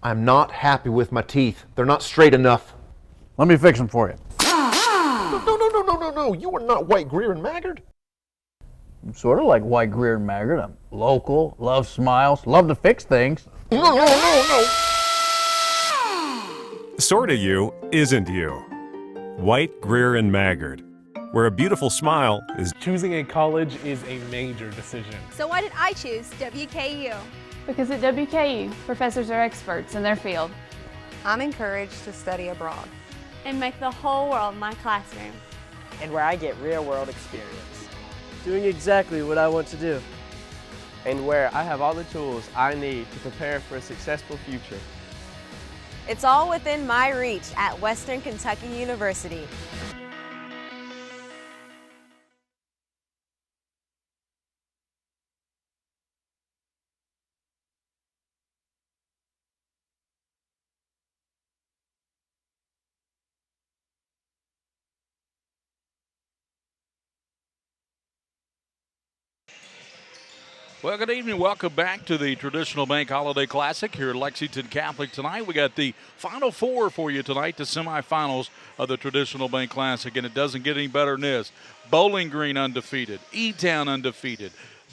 I'm not happy with my teeth. They're not straight enough. Let me fix them for you. No. You are not White, Greer, and Maggard. I'm sort of like White, Greer, and Maggard. I'm local, love smiles, love to fix things. No. Sorta you isn't you. White, Greer, and Maggard, where a beautiful smile is Choosing a college is a major decision. So why did I choose WKU? Because at WKU, professors are experts in their field. I'm encouraged to study abroad. And make the whole world my classroom. And where I get real-world experience. Doing exactly what I want to do. And where I have all the tools I need to prepare for a successful future. It's all within my reach at Western Kentucky University. Well, good evening. Welcome back to the Traditional Bank Holiday Classic here at Lexington Catholic tonight. We got the Final Four for you tonight, the semifinals of the Traditional Bank Classic, and it doesn't get any better than this. Bowling Green undefeated, E-Town undefeated,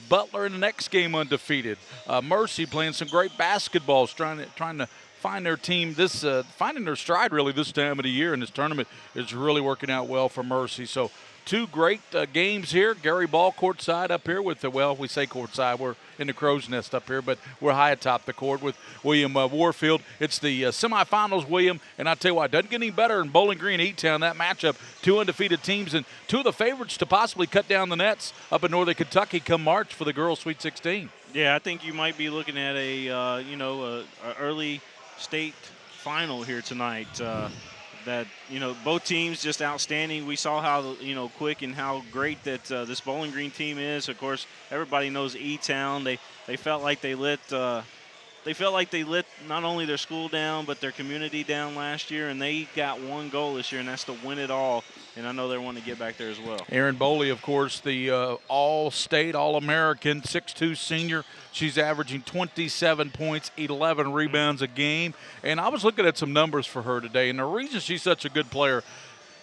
Butler in the next game undefeated, Mercy playing some great basketballs, trying to find their team finding their stride really this time of the year, and this tournament is really working out well for Mercy. So two great games here. Gary Ball courtside up here with we say courtside. We're in the crow's nest up here, but we're high atop the court with William Warfield. It's the semifinals, William, and I tell you what, it doesn't get any better in Bowling Green, E-Town, that matchup. Two undefeated teams and two of the favorites to possibly cut down the nets up in Northern Kentucky come March for the girls' Sweet 16. Yeah, I think you might be looking at a early state final here tonight. That both teams just outstanding. We saw how quick and how great that this Bowling Green team is. Of course, everybody knows E-Town. They felt like they lit not only their school down but their community down last year, and they got one goal this year, and that's to win it all. And I know they want to get back there as well. Erin Boley, of course, the All-State, All-American, 6'2 senior. She's averaging 27 points, 11 rebounds a game. And I was looking at some numbers for her today, and the reason she's such a good player,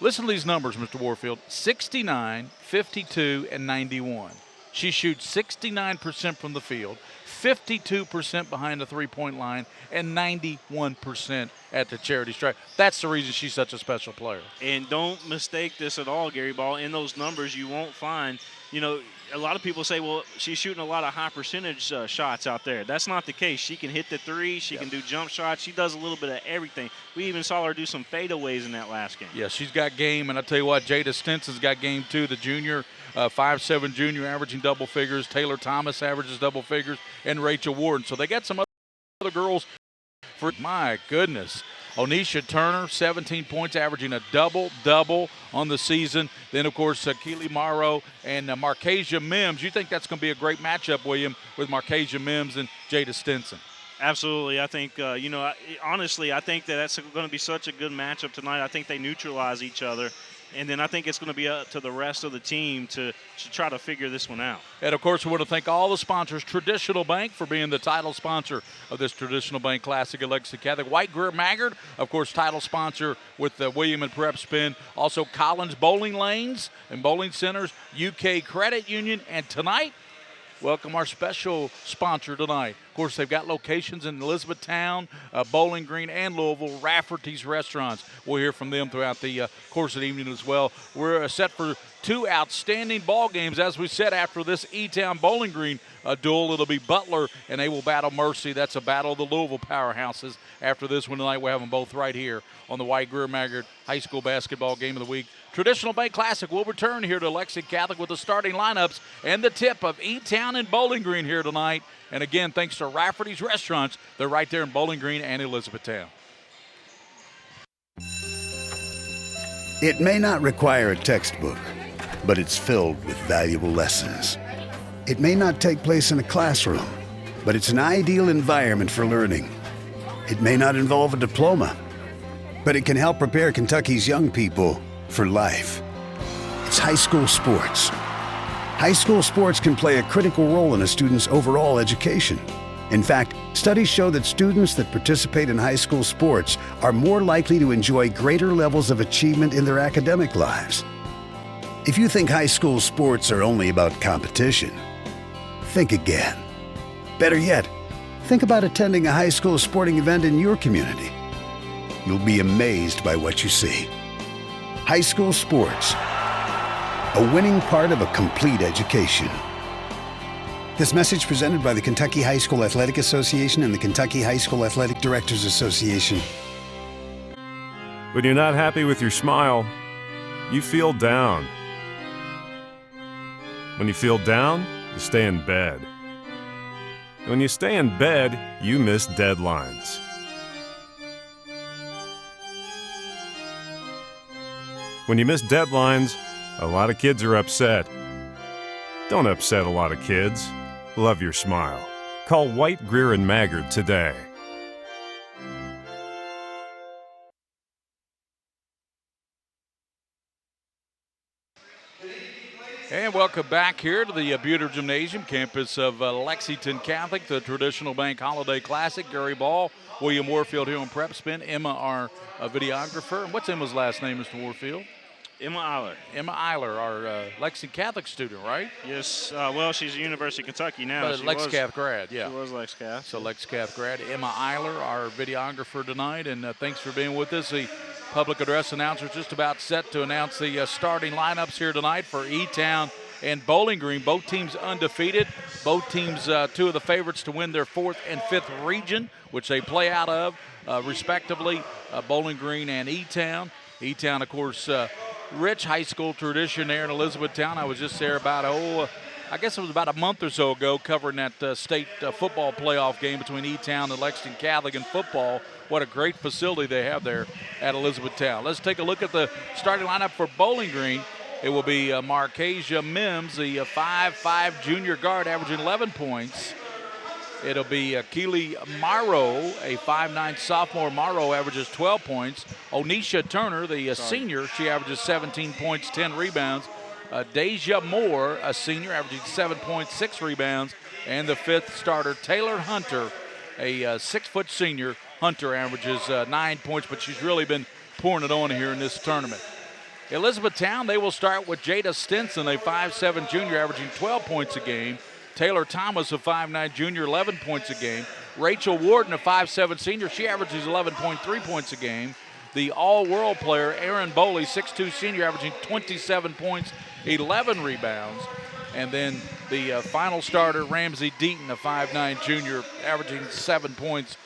listen to these numbers, Mr. Warfield, 69, 52, and 91. She shoots 69% from the field, 52% behind the three-point line, and 91% at the charity stripe. That's the reason she's such a special player. And don't mistake this at all, Gary Ball. In those numbers, you won't find, a lot of people say, well, she's shooting a lot of high percentage shots out there. That's not the case. She can hit the three. She can do jump shots. She does a little bit of everything. We even saw her do some fadeaways in that last game. Yeah, she's got game. And I tell you what, Jada Stinson's got game too, the junior. 5'7" junior averaging double figures. Taylor Thomas averages double figures, and Rachel Warden. So they got some other girls for, my goodness. Onisha Turner, 17 points, averaging a double-double on the season. Then, of course, Keely Morrow and Marcasia Mims. You think that's going to be a great matchup, William, with Marcasia Mims and Jada Stinson? Absolutely. I think, honestly, I think that's going to be such a good matchup tonight. I think they neutralize each other. And then I think it's going to be up to the rest of the team to try to figure this one out. And, of course, we want to thank all the sponsors. Traditional Bank for being the title sponsor of this Traditional Bank Classic at Lexington Catholic. White, Greer, Maggard, of course, title sponsor with William and PrepSpin. Also, Collins Bowling Lanes and Bowling Centers, UK Credit Union. And tonight, welcome our special sponsor tonight. Of course, they've got locations in Elizabethtown, Bowling Green, and Louisville, Rafferty's Restaurants. We'll hear from them throughout the course of the evening as well. We're set for two outstanding ball games. As we said, after this E-Town Bowling Green duel, it'll be Butler, and they will battle Mercy. That's a battle of the Louisville powerhouses. After this one tonight, we'll have them both right here on the White, Greer, Maggard High School Basketball Game of the Week. Traditional Bank Classic will return here to Lexington Catholic with the starting lineups and the tip of E-Town and Bowling Green here tonight. And again, thanks to Rafferty's Restaurants. They're right there in Bowling Green and Elizabethtown. It may not require a textbook, but it's filled with valuable lessons. It may not take place in a classroom, but it's an ideal environment for learning. It may not involve a diploma, but it can help prepare Kentucky's young people for life. It's high school sports. High school sports can play a critical role in a student's overall education. In fact, studies show that students that participate in high school sports are more likely to enjoy greater levels of achievement in their academic lives. If you think high school sports are only about competition, think again. Better yet, think about attending a high school sporting event in your community. You'll be amazed by what you see. High school sports, a winning part of a complete education. This message presented by the Kentucky High School Athletic Association and the Kentucky High School Athletic Directors Association. When you're not happy with your smile, you feel down. When you feel down, you stay in bed. When you stay in bed, you miss deadlines. When you miss deadlines, a lot of kids are upset. Don't upset a lot of kids. Love your smile. Call White, Greer, and Maggard today. And welcome back here to the Buter Gymnasium, campus of Lexington Catholic, the traditional bank holiday classic. Gary Ball, William Warfield here on PrepSpin. Emma, our videographer. And what's Emma's last name, Mr. Warfield? Emma Eiler. Emma Eiler, our Lexington Catholic student, right? Yes. Well, she's at University of Kentucky now. But Lex Cath grad, yeah. She was Lex Cath. So Lex Cath grad. Emma Eiler, our videographer tonight, and thanks for being with us. The public address announcer is just about set to announce the starting lineups here tonight for E-Town and Bowling Green. Both teams undefeated. Both teams two of the favorites to win their 4th and 5th region, which they play out of, respectively, Bowling Green and E-Town. E-Town, of course, rich high school tradition there in Elizabethtown. I was just there about, I guess it was about a month or so ago, covering that state football playoff game between E-Town and Lexington Catholic in football. What a great facility they have there at Elizabethtown. Let's take a look at the starting lineup for Bowling Green. It will be Marcasia Mims, the 5'5" junior guard, averaging 11 points. It'll be Keely Morrow, a 5'9" sophomore. Morrow averages 12 points. Onisha Turner, the senior, she averages 17 points, 10 rebounds. Deja Moore, a senior, averaging 7 points, 6 rebounds. And the 5th starter, Taylor Hunter, a 6-foot senior. Hunter averages 9 points, but she's really been pouring it on here in this tournament. Elizabethtown, they will start with Jada Stinson, a 5'7" junior, averaging 12 points a game. Taylor Thomas, a 5'9" junior, 11 points a game. Rachel Warden, a 5'7" senior, she averages 11.3 points a game. The all-world player, Aaron Boley, 6'2" senior, averaging 27 points, 11 rebounds. And then the final starter, Ramsey Deaton, a 5'9" junior, averaging 7 points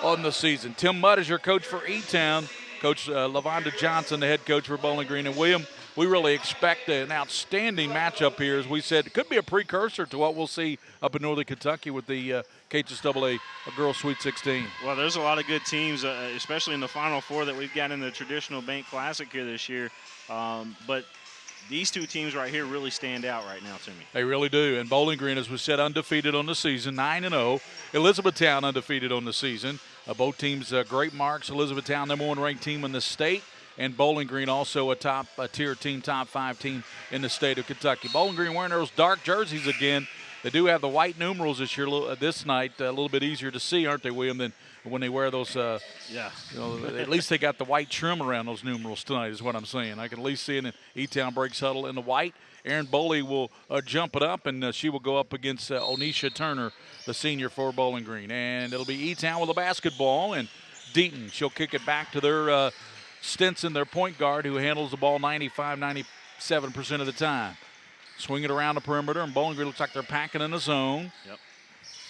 on the season. Tim Mudd is your coach for E-Town. Coach LaVonda Johnson, the head coach for Bowling Green. And William, we really expect an outstanding matchup here. As we said, it could be a precursor to what we'll see up in Northern Kentucky with the KHSAA Girls Sweet 16. Well, there's a lot of good teams, especially in the Final Four that we've got in the traditional bank classic here this year. But these two teams right here really stand out right now to me. They really do. And Bowling Green, as we said, undefeated on the season, 9-0. Elizabethtown undefeated on the season. Both teams great marks. Elizabethtown, number 1 ranked team in the state. And Bowling Green also a top-tier team, top 5 team in the state of Kentucky. Bowling Green wearing those dark jerseys again. They do have the white numerals this year, this night, a little bit easier to see, aren't they, William, than when they wear those, yeah. You know, at least they got the white trim around those numerals tonight is what I'm saying. I can at least see it in E-Town breaks huddle in the white. Erin Boley will jump it up, and she will go up against Onisha Turner, the senior for Bowling Green. And it'll be E-Town with a basketball, and Deaton, she'll kick it back to their Stinson, their point guard, who handles the ball 97% of the time. Swing it around the perimeter, and Bowling Green looks like they're packing in the zone. Yep.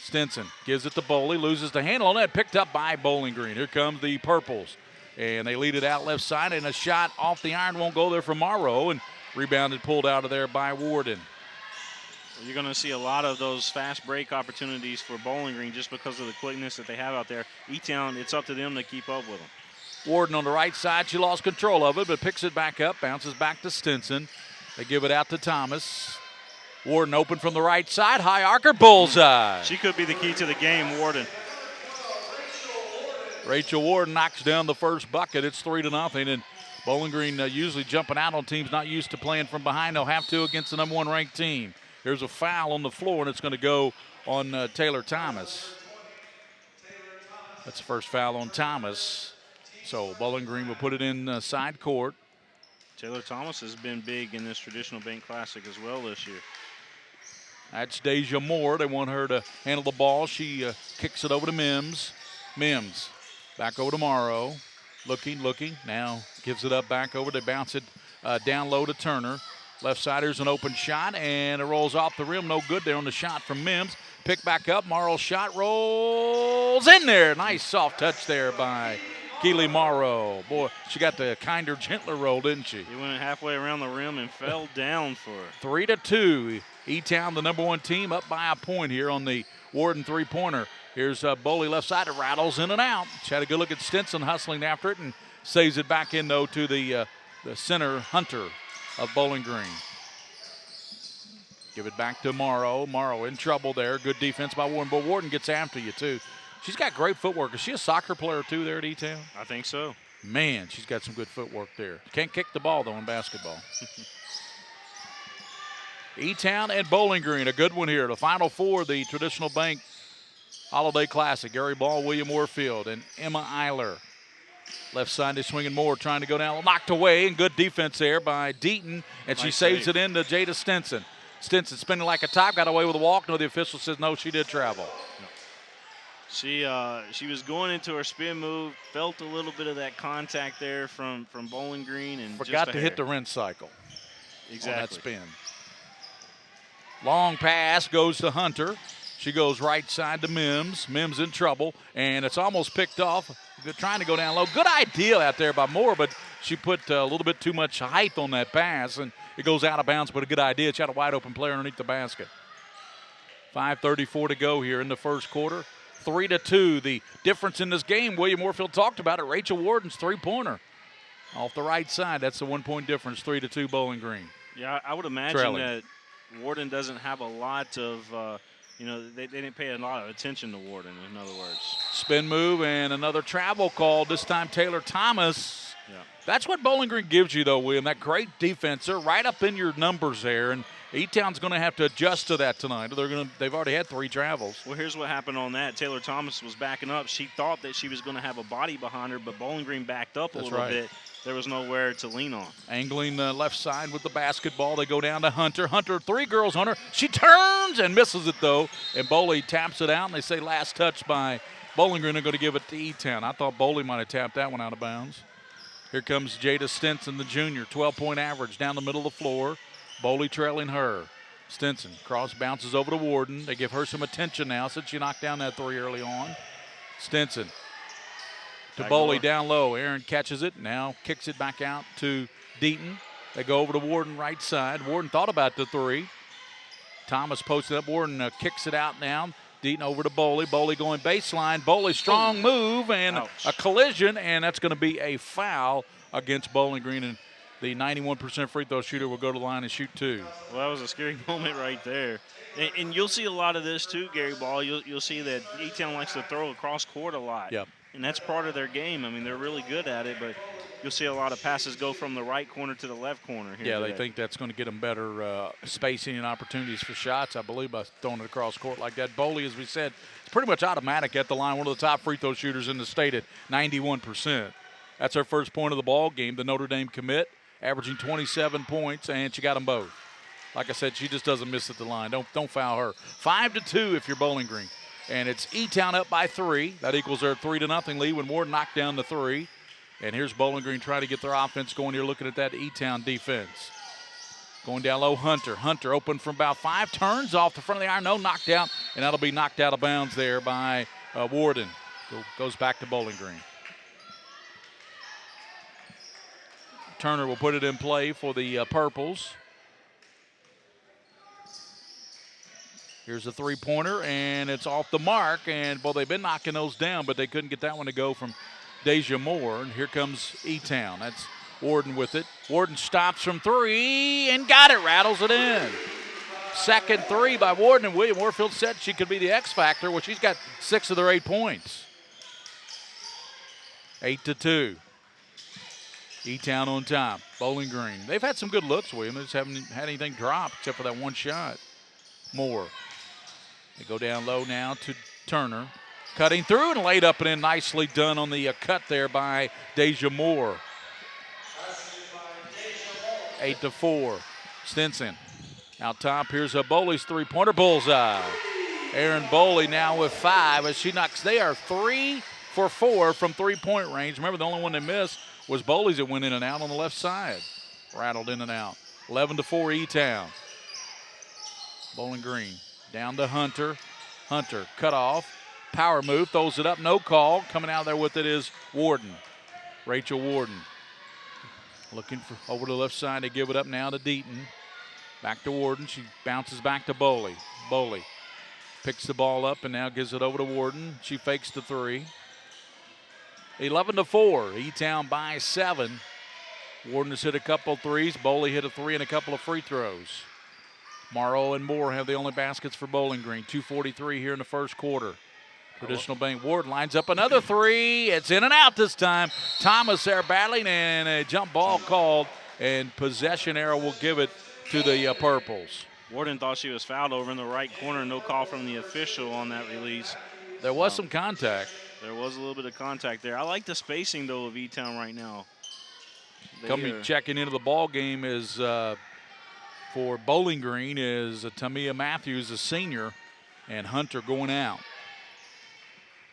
Stinson gives it to Boley, loses the handle on that, picked up by Bowling Green. Here comes the Purples, and they lead it out left side, and a shot off the iron won't go there for Morrow, and rebounded, pulled out of there by Warden. You're going to see a lot of those fast break opportunities for Bowling Green just because of the quickness that they have out there. E-Town, it's up to them to keep up with them. Warden on the right side, she lost control of it, but picks it back up, bounces back to Stinson. They give it out to Thomas. Warden open from the right side, high archer, bullseye. She could be the key to the game, Warden. Rachel Warden knocks down the first bucket. It's 3-0, and Bowling Green usually jumping out on teams not used to playing from behind. They'll have to against the number 1 ranked team. There's a foul on the floor, and it's going to go on Taylor Thomas. That's the first foul on Thomas. So Bowling Green will put it in side court. Taylor Thomas has been big in this traditional bank classic as well this year. That's Deja Moore. They want her to handle the ball. She kicks it over to Mims. Mims back over to Morrow. Looking. Now gives it up back over. They bounce it down low to Turner. Left side, here's an open shot, and it rolls off the rim. No good there on the shot from Mims. Pick back up. Morrow's shot rolls in there. Nice soft touch there by Keely Morrow. Boy, she got the kinder, gentler roll, didn't she? He went halfway around the rim and fell down for it. 3-2. E-Town, the #1 team, up by a point here on the Warden three-pointer. Here's Boley left side. It rattles in and out. She had a good look at Stinson hustling after it and saves it back in, though, to the center, Hunter of Bowling Green. Give it back to Morrow. Morrow in trouble there. Good defense by Warden, but Warden gets after you, too. She's got great footwork. Is she a soccer player, too, there at E-Town? I think so. Man, she's got some good footwork there. Can't kick the ball, though, in basketball. E-Town and Bowling Green, a good one here. The Final Four, the Traditional Bank Holiday Classic. Gary Ball, William Warfield, and Emma Eiler. Left side, they swinging more, trying to go down. Knocked away, and good defense there by Deaton, and she saves it in to Jada Stinson. Stinson spinning like a top, got away with a walk. No, the official says no, she did travel. She was going into her spin move, felt a little bit of that contact there from Bowling Green, and forgot to hit the rinse cycle. Exactly. On that spin. Long pass goes to Hunter. She goes right side to Mims. Mims in trouble, and it's almost picked off. Trying to go down low. Good idea out there by Moore, but she put a little bit too much height on that pass, and it goes out of bounds, but a good idea. She had a wide open player underneath the basket. 5:34 to go here in the first quarter. 3-2. The difference in this game, William Warfield talked about it. Rachel Warden's three-pointer off the right side. That's the 1 point difference, 3-2 Bowling Green. Yeah, I would imagine that Warden doesn't have a lot of, they didn't pay a lot of attention to Warden, in other words. Spin move and another travel call, this time Taylor Thomas. Yeah. That's what Bowling Green gives you, though, William. That great defense. They're right up in your numbers there, and E-Town's going to have to adjust to that tonight. They've already had 3 travels. Well, here's what happened on that. Taylor Thomas was backing up. She thought that she was going to have a body behind her, but Bowling Green backed up a little bit. There was nowhere to lean on. Angling left side with the basketball. They go down to Hunter. Hunter, 3 girls on her. She turns and misses it, though, and Bowley taps it out, and they say last touch by Bowling Green. They're going to give it to E-Town. I thought Bowley might have tapped that one out of bounds. Here comes Jada Stinson, the junior, 12-point average down the middle of the floor. Bowley trailing her. Stinson, cross bounces over to Warden. They give her some attention now since she knocked down that 3 early on. Stinson to Bowley down low. Aaron catches it, now kicks it back out to Deaton. They go over to Warden right side. Warden thought about the 3. Thomas posted up. Warden kicks it out now. Deaton over to Bowley. Bowley going baseline. Bowley strong move and a collision, and that's going to be a foul against Bowling Green. And the 91% free throw shooter will go to the line and shoot 2. Well, that was a scary moment right there. And you'll see a lot of this too, Gary Ball. You'll see that E-Town likes to throw across court a lot. Yep. And that's part of their game. I mean, they're really good at it, but you'll see a lot of passes go from the right corner to the left corner here. Yeah, they think that's going to get them better spacing and opportunities for shots, I believe, by throwing it across court like that. Bowley, as we said, is pretty much automatic at the line, one of the top free throw shooters in the state at 91%. That's her first point of the ball game, the Notre Dame commit, averaging 27 points, and she got them both. Like I said, she just doesn't miss at the line. Don't foul her. 5-2 if you're Bowling Green. And it's E-Town up by 3. That equals their 3-0 lead when Ward knocked down the 3. And here's Bowling Green trying to get their offense going here, looking at that E-Town defense. Going down low, Hunter. Hunter open from about 5, turns off the front of the iron. No, knocked out, and that'll be knocked out of bounds there by Warden. Goes back to Bowling Green. Turner will put it in play for the Purples. Here's a 3-pointer, and it's off the mark. And, well, they've been knocking those down, but they couldn't get that one to go from Deja Moore. And here comes E-Town. That's Warden with it. Warden stops from 3 and got it, rattles it in. Second 3 by Warden, and William Warfield said she could be the X factor. Well, she's got 6 of their 8 points. 8-2. E-Town on top. Bowling Green. They've had some good looks, William. They just haven't had anything drop except for that one shot. Moore. They go down low now to Turner. Cutting through and laid up and in, nicely done on the cut there by Deja Moore. 8-4. Stinson out top. Here's a Boley's three-pointer, bullseye. Aaron Boley now with 5 as she knocks. They are 3 for 4 from three-point range. Remember, the only one they missed was Boley's that went in and out on the left side. Rattled in and out. 11-4 E-Town. Bowling Green down to Hunter. Hunter cut off. Power move, throws it up, no call. Coming out there with it is Warden. Rachel Warden. Looking for over to the left side to give it up now to Deaton. Back to Warden. She bounces back to Boley. Boley picks the ball up and now gives it over to Warden. She fakes the three. 11-4. E-Town by 7. Warden has hit a couple threes. Boley hit a 3 and a couple of free throws. Morrow and Moore have the only baskets for Bowling Green. 2:43 here in the first quarter. Traditional Bank. Warden lines up another 3. It's in and out this time. Thomas there battling and a jump ball called, and possession arrow will give it to the Purples. Warden thought she was fouled over in the right corner. No call from the official on that release. There was some contact. There was a little bit of contact there. I like the spacing, though, of E-Town right now. Coming checking into the ball game is for Bowling Green is Tamia Matthews, a senior, and Hunter going out.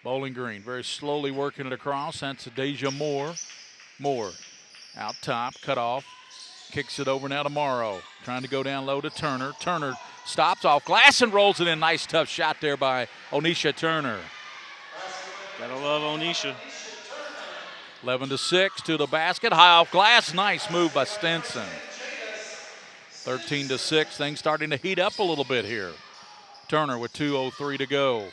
Bowling Green very slowly working it across. That's Deja Moore. Moore out top, cut off. Kicks it over now to Morrow. Trying to go down low to Turner. Turner stops off glass and rolls it in. Nice tough shot there by Onisha Turner. Gotta love Onisha. 11-6 to the basket. High off glass. Nice move by Stinson. 13-6. Things starting to heat up a little bit here. Turner with 2:03 to go.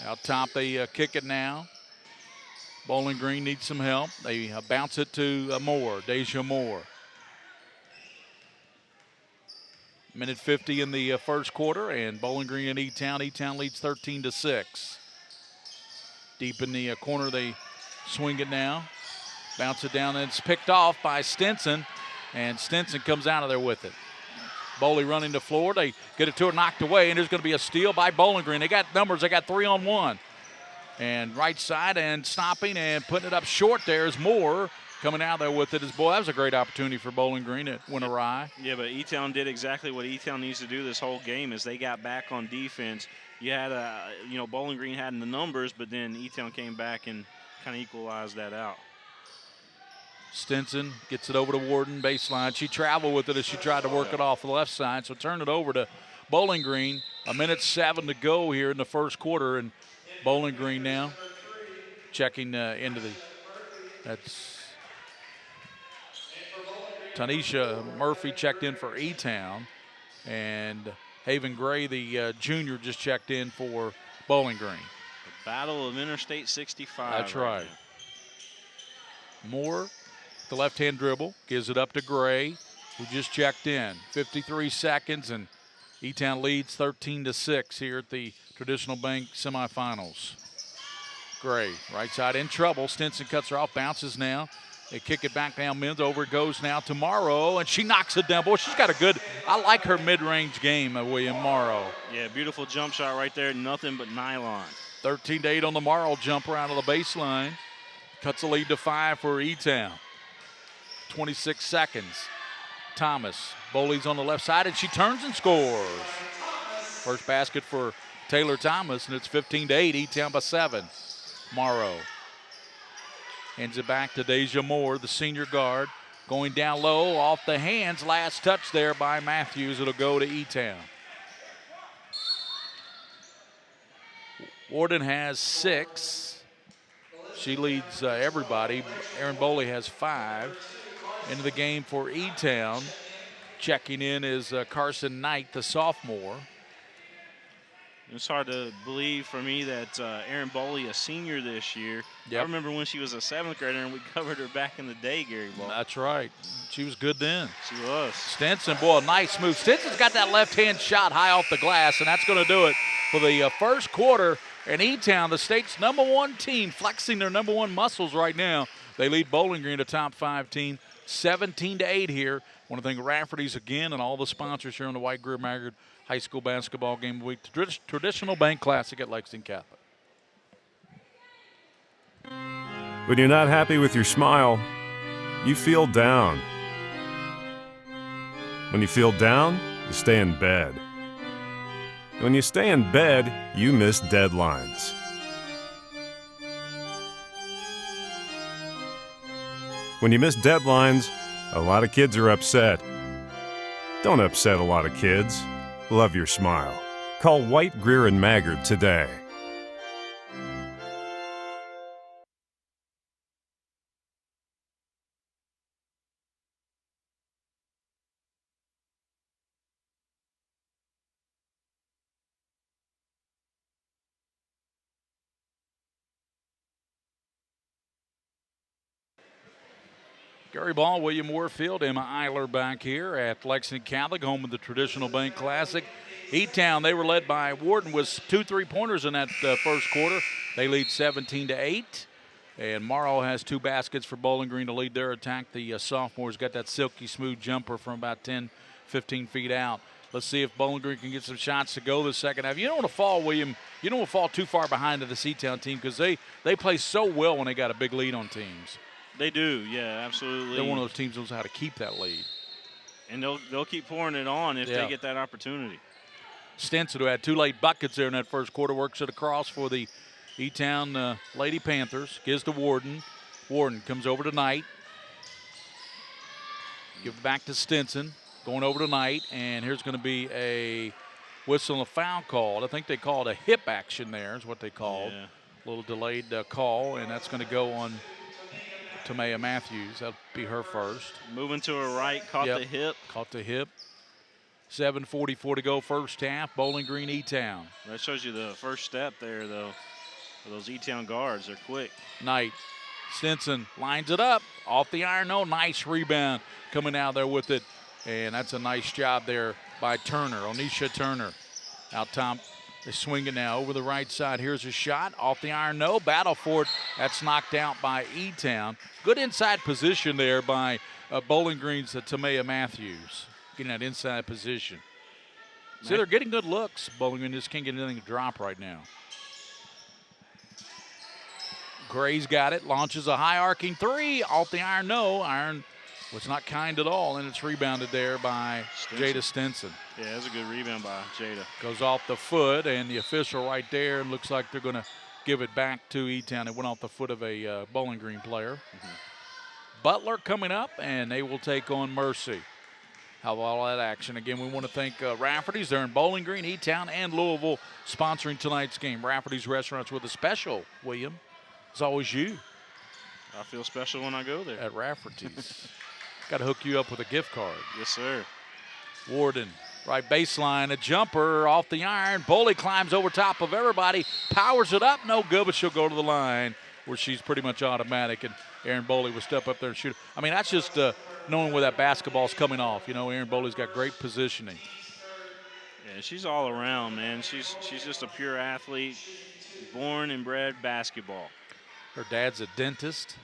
Out top, they kick it now. Bowling Green needs some help. They bounce it to Moore, Deja Moore. Minute 50 in the first quarter, and Bowling Green and E-Town. E-Town leads 13-6. Deep in the corner, they swing it now. Bounce it down, and it's picked off by Stinson, and Stinson comes out of there with it. Boley running the floor. They get it to her, knocked away, and there's going to be a steal by Bowling Green. They got numbers. They got 3-on-1. And right side and stopping and putting it up short there is Moore. Coming out there with it is, boy, that was a great opportunity for Bowling Green. It went awry. Yeah, but E-Town did exactly what E-Town needs to do this whole game is they got back on defense. You had, Bowling Green had in the numbers, but then E-Town came back and kind of equalized that out. Stinson gets it over to Warden, baseline. She traveled with it as she tried to work it off the left side, so turn it over to Bowling Green. 1:07 to go here in the first quarter, and Bowling Green now checking into the, that's Tanisha Murphy checked in for E-Town, and Haven Gray, the junior, just checked in for Bowling Green. The Battle of Interstate 65. That's right. Moore, the left-hand dribble, gives it up to Gray, who just checked in. 53 seconds, and E-Town leads 13-6 here at the Traditional Bank semifinals. Gray, right side in trouble. Stinson cuts her off, bounces now. They kick it back down men's. Over it goes now to Morrow, and she knocks it down. Boy, she's got a good, I like her mid-range game, William Morrow. Yeah, beautiful jump shot right there. Nothing but nylon. 13-8 on the Morrow jumper out of the baseline. Cuts the lead to 5 for E-Town. 26 seconds. Thomas, Boley's on the left side, and she turns and scores. First basket for Taylor Thomas, and it's 15-8, E-Town by 7. Morrow hands it back to Deja Moore, the senior guard, going down low, off the hands. Last touch there by Matthews. It'll go to E-Town. Warden has 6. She leads everybody. Aaron Boley has 5. Into the game for E-Town. Checking in is Carson Knight, the sophomore. It's hard to believe for me that Aaron Boley, a senior this year. Yep. I remember when she was a 7th grader and we covered her back in the day, Gary Ball. That's right. She was good then. She was. Stinson, boy, nice move. Stinson's got that left-hand shot high off the glass, and that's going to do it for the first quarter. And E-Town, the state's #1 team, flexing their #1 muscles right now. They lead Bowling Green, a top 5 team, 17-8 here. I want to thank Rafferty's again and all the sponsors here on the White Greer Maggard High School Basketball Game of the Week, traditional bank classic at Lexington Catholic. When you're not happy with your smile, you feel down. When you feel down, you stay in bed. When you stay in bed, you miss deadlines. When you miss deadlines, a lot of kids are upset. Don't upset a lot of kids. Love your smile. Call White, Greer, and Maggard today. Gary Ball, William Warfield, Emma Eiler back here at Lexington Catholic, home of the traditional bank classic. E-Town, they were led by Warden with 2 3-pointers in that first quarter. They lead 17-8. And Morrow has 2 baskets for Bowling Green to lead their attack. The sophomores got that silky smooth jumper from about 10, 15 feet out. Let's see if Bowling Green can get some shots to go the second half. You don't want to fall, William. You don't want to fall too far behind to the E-Town team because they play so well when they got a big lead on teams. They do, yeah, absolutely. They're one of those teams that knows how to keep that lead. And they'll keep pouring it on if they get that opportunity. Stinson, who had 2 late buckets there in that first quarter, works it across for the E-Town Lady Panthers. Gives to Warden. Warden comes over to Knight. Give it back to Stinson. Going over to Knight. And here's going to be a whistle and a foul called. I think they called a hip action there is what they called. Yeah. A little delayed call, and that's going to go on Tamaya Matthews. That'll be her first. Moving to her right, caught the hip. Caught the hip. 7:44 to go first half. Bowling Green, E-Town. That shows you the first step there, though, for those E-Town guards. They're quick. Knight. Stinson lines it up. Off the iron, no. Nice rebound coming out there with it. And that's a nice job there by Turner, Onisha Turner. Out top. They swing it now over the right side. Here's a shot. Off the iron, no. Battle for it. That's knocked out by E-Town. Good inside position there by Bowling Green's Tamaya Matthews. Getting that inside position. See, they're getting good looks. Bowling Green just can't get anything to drop right now. Gray's got it. Launches a high arcing 3. Off the iron, no. Iron was not kind at all, and it's rebounded there by Jada Stinson. Yeah, that's a good rebound by Jada. Goes off the foot, and the official right there looks like they're going to give it back to E-Town. It went off the foot of a Bowling Green player. Mm-hmm. Butler coming up, and they will take on Mercy. How about all that action? Again, we want to thank Rafferty's. They're in Bowling Green, E-Town, and Louisville sponsoring tonight's game. Rafferty's Restaurants with a special, William. It's always you. I feel special when I go there. At Rafferty's. Got to hook you up with a gift card. Yes, sir. Warden, right baseline, a jumper off the iron. Boley climbs over top of everybody, powers it up, no good, but she'll go to the line where she's pretty much automatic, and Aaron Boley will step up there and shoot. I mean, that's just knowing where that basketball's coming off. You know, Aaron Boley's got great positioning. Yeah, she's all around, man. She's just a pure athlete, born and bred basketball. Her dad's a dentist.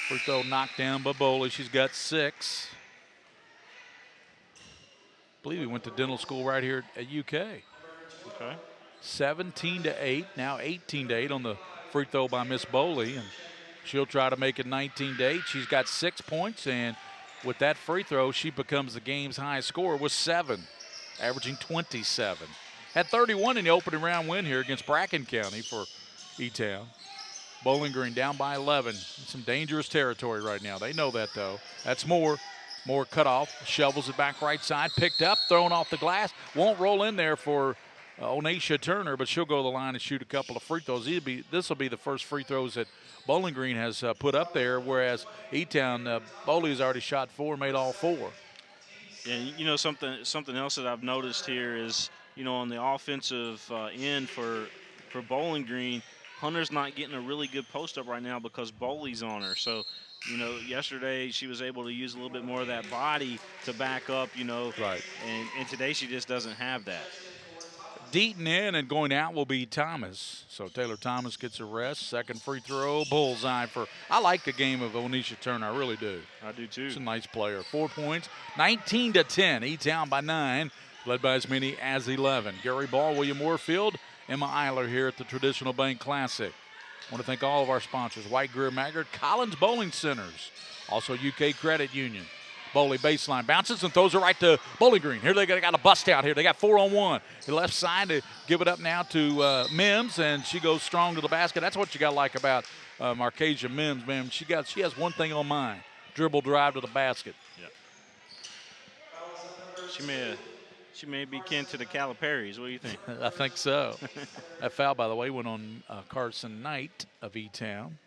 Free throw knocked down by Boley. She's got 6. I believe he went to dental school right here at UK. Okay. 17-8, now 18-8 on the free throw by Miss Boley, and she'll try to make it 19-8. She's got 6 points, and with that free throw, she becomes the game's highest scorer with 7, averaging 27. Had 31 in the opening round win here against Bracken County for E-Town. Bowling Green down by 11. Some dangerous territory right now. They know that, though. That's Moore. Moore cut off, shovels it back right side, picked up, thrown off the glass. Won't roll in there for Onisha Turner, but she'll go to the line and shoot a couple of free throws. This will be the first free throws that Bowling Green has put up there, whereas E-Town, Boley has already shot 4, made all 4. Yeah, you know, something else that I've noticed here is, you know, on the offensive end for Bowling Green, Hunter's not getting a really good post up right now because Boley's on her. So, you know, yesterday she was able to use a little bit more of that body to back up, you know. Right. And today she just doesn't have that. Deaton in, and going out will be Thomas. So Taylor Thomas gets a rest. Second free throw, bullseye for. I like the game of Onisha Turner. I really do. I do too. She's a nice player. 4 points, 19-10. E-Town by 9, led by as many as 11. Gary Ball, William Warfield, Emma Eiler here at the Traditional Bank Classic. I want to thank all of our sponsors: White, Greer, Maggard, Collins Bowling Centers, also UK Credit Union. Bowley baseline bounces and throws it right to Bowling Green. Here they got a bust out here. They got 4-on-1. The left side to give it up now to Mims, and she goes strong to the basket. That's what you got to like about Marcasia Mims, man. She has one thing on mind: dribble drive to the basket. Yeah. She may be kin to the Caliparis. What do you think? I think so. That foul, by the way, went on Carson Knight of E-Town.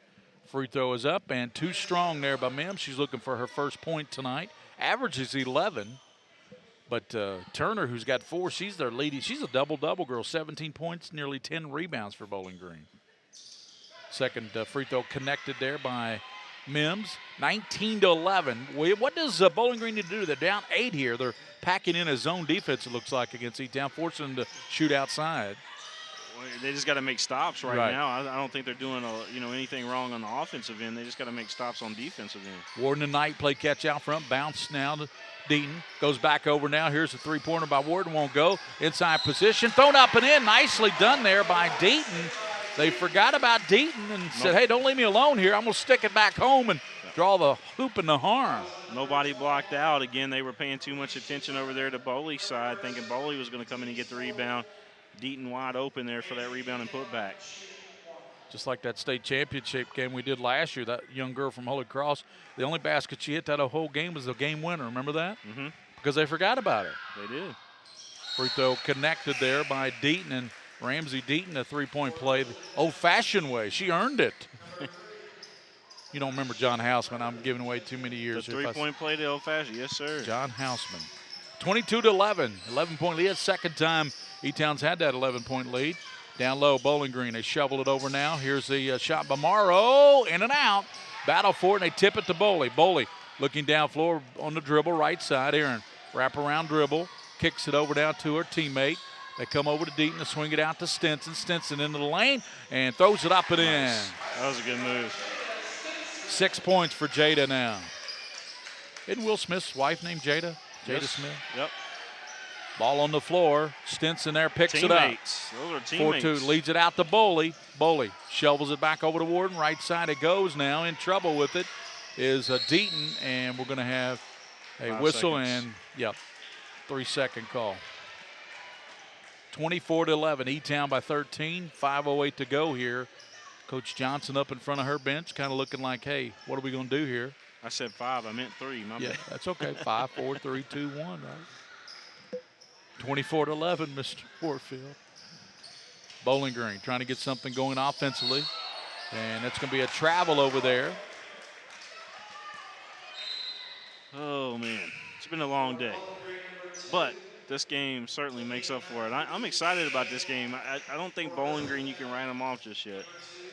Free throw is up, and too strong there by Mims. She's looking for her first point tonight. Average is 11, but Turner, who's got 4, she's their leading. She's a double-double girl, 17 points, nearly 10 rebounds for Bowling Green. Second free throw connected there by Mims. 19-11. What does Bowling Green need to do? They're down 8 here. They're packing in a zone defense, it looks like, against E-Town, forcing them to shoot outside. They just got to make stops right now. I don't think they're doing anything wrong on the offensive end. They just got to make stops on defensive end. Warden and Knight play catch out front. Bounce now to Deaton. Goes back over now. Here's a three-pointer by Warden. Won't go. Inside position. Thrown up and in. Nicely done there by Deaton. They forgot about Deaton and said, hey, don't leave me alone here. I'm going to stick it back home and draw the hoop and the harm. Nobody blocked out. Again, they were paying too much attention over there to Bowley's side, thinking Bowley was going to come in and get the rebound. Deaton wide open there for that rebound and put back. Just like that state championship game we did last year, that young girl from Holy Cross, the only basket she hit that whole game was the game winner. Remember that? Mm-hmm. Because they forgot about it. They did. Free throw connected there by Deaton, and Ramsey Deaton, a three-point play the old-fashioned way. She earned it. You don't remember John Houseman. I'm giving away too many years. The three-point play the old-fashioned. Yes, sir. John Houseman. 22-11. 11-point lead. Second time E-Town's had that 11-point lead. Down low, Bowling Green. They shovel it over now. Here's the shot by Morrow. In and out. Battle for it, and they tip it to Bowley. Bowley looking down floor on the dribble, right side. Aaron, wrap around dribble. Kicks it over down to her teammate. They come over to Deaton to swing it out to Stinson. Stinson into the lane and throws it up and in. That was a good move. 6 points for Jada now. Isn't Will Smith's wife named Jada? Jada Smith? Yep. Ball on the floor. Stinson there picks it up. Those are teammates. 4-2 leads it out to Bowley. Bowley shovels it back over to Warden. Right side it goes now. In trouble with it is Deaton, and we're going to have a 5 whistle seconds. and, 3-second call. 24-11. E-Town by 13. 5:08 to go here. Coach Johnson up in front of her bench, kind of looking like, hey, what are we going to do here? I said 5. I meant 3. My bad. That's okay. 5, 4, 3, 2, 1, right? 24-11, Mr. Warfield. Bowling Green trying to get something going offensively. And it's going to be a travel over there. Oh, man. It's been a long day. But this game certainly makes up for it. I'm excited about this game. I don't think Bowling Green, you can write them off just yet.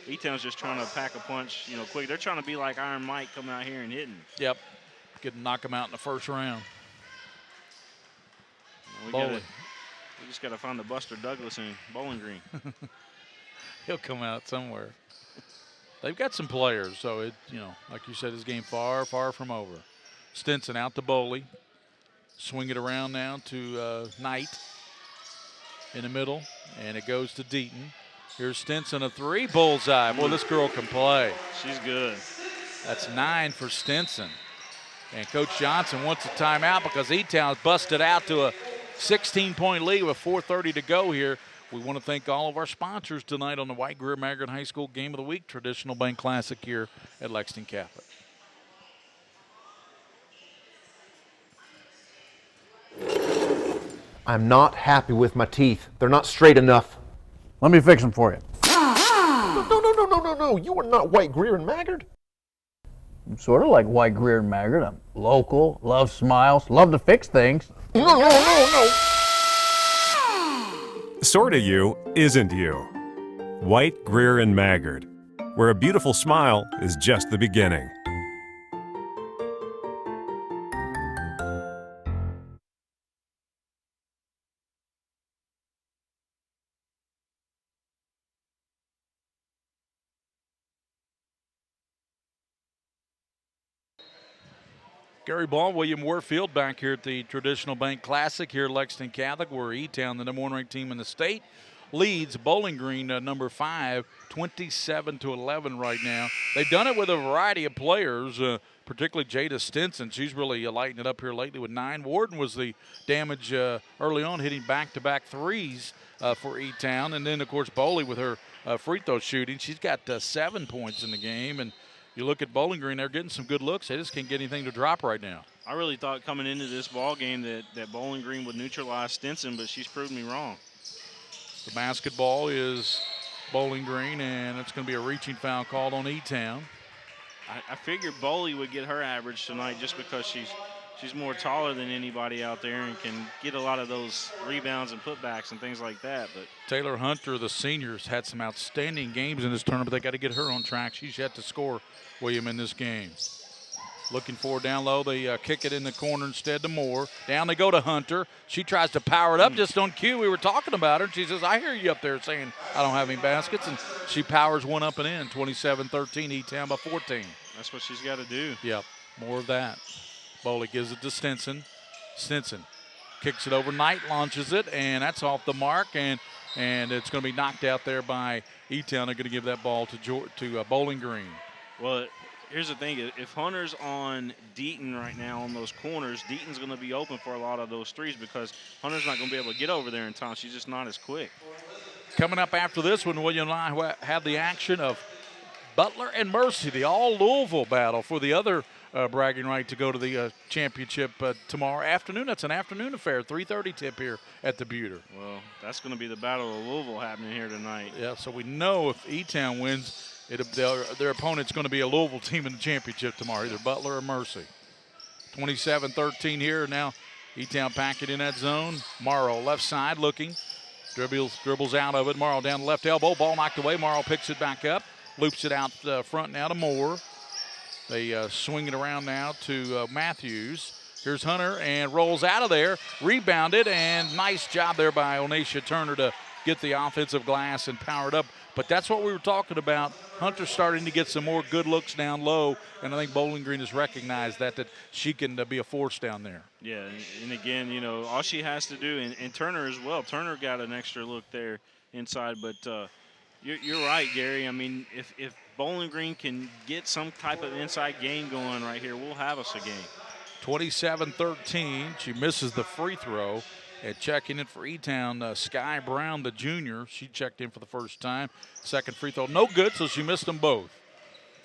E-Town's just trying to pack a punch, quick. They're trying to be like Iron Mike coming out here and hitting. Yep. Knock them out in the first round. We just got to find the Buster Douglas in Bowling Green. He'll come out somewhere. They've got some players, so it, like you said, this game far, far from over. Stinson out to Bowley. Swing it around now to Knight in the middle, and it goes to Deaton. Here's Stinson, a 3, bullseye. Boy, this girl can play. She's good. That's 9 for Stinson. And Coach Johnson wants a timeout because E-Town's busted out to a 16-point lead with 4:30 to go here. We want to thank all of our sponsors tonight on the White Greer Maggard High School Game of the Week, Traditional Bank Classic here at Lexington Catholic. I'm not happy with my teeth. They're not straight enough. Let me fix them for you. No. You are not White, Greer, and Maggard. I'm sort of like White, Greer, and Maggard. I'm local, love smiles, love to fix things. No. Sorta you isn't you. White, Greer, and Maggard, where a beautiful smile is just the beginning. Gary Ball, William Warfield back here at the Traditional Bank Classic here at Lexington Catholic, where E-Town, the number 1 ranked team in the state, leads Bowling Green, number 5, 27-11 right now. They've done it with a variety of players, particularly Jada Stinson. She's really lighting it up here lately with 9. Warden was the damage early on, hitting back-to-back threes for E-Town. And then, of course, Bowley with her free throw shooting. She's got 7 points in the game. And you look at Bowling Green, they're getting some good looks. They just can't get anything to drop right now. I really thought coming into this ball game that Bowling Green would neutralize Stinson, but she's proved me wrong. The basketball is Bowling Green, and it's going to be a reaching foul called on E-Town. I figured Bowley would get her average tonight just because she's more taller than anybody out there and can get a lot of those rebounds and putbacks and things like that. But Taylor Hunter, the seniors, had some outstanding games in this tournament. They got to get her on track. She's yet to score, William, in this game. Looking for down low. They kick it in the corner instead to Moore. Down they go to Hunter. She tries to power it up just on cue. We were talking about her. She says, I hear you up there saying I don't have any baskets. And she powers one up and in. 27-13, E-Town by 14. That's what she's got to do. Yep, more of that. Bowley gives it to Stinson. Stinson kicks it over. Knight launches it, and that's off the mark. And it's going to be knocked out there by E-Town. They're going to give that ball to Bowling Green. Well, here's the thing. If Hunter's on Deaton right now on those corners, Deaton's going to be open for a lot of those threes because Hunter's not going to be able to get over there in time. She's just not as quick. Coming up after this one, William and I have the action of Butler and Mercy, the all-Louisville battle for the other bragging right to go to the championship tomorrow afternoon. That's an afternoon affair, 3:30 tip here at the Buter. Well, that's going to be the Battle of Louisville happening here tonight. Yeah, so we know if E-Town wins, their opponent's going to be a Louisville team in the championship tomorrow, either Butler or Mercy. 27-13 here. Now E-Town packing in that zone. Morrow left side looking. Dribbles out of it. Morrow down the left elbow. Ball knocked away. Morrow picks it back up. Loops it out front now to Moore. They swing it around now to Matthews. Here's Hunter and rolls out of there. Rebounded, and nice job there by Onacia Turner to get the offensive glass and power it up. But that's what we were talking about. Hunter's starting to get some more good looks down low, and I think Bowling Green has recognized that she can be a force down there. Yeah, and again, you know, all she has to do, and Turner as well. Turner got an extra look there inside, but you're right, Gary. I mean, if Bowling Green can get some type of inside game going right here, we'll have us a game. 27-13. She misses the free throw. And checking in for E-Town, Sky Brown, the junior. She checked in for the first time. Second free throw, no good, so she missed them both.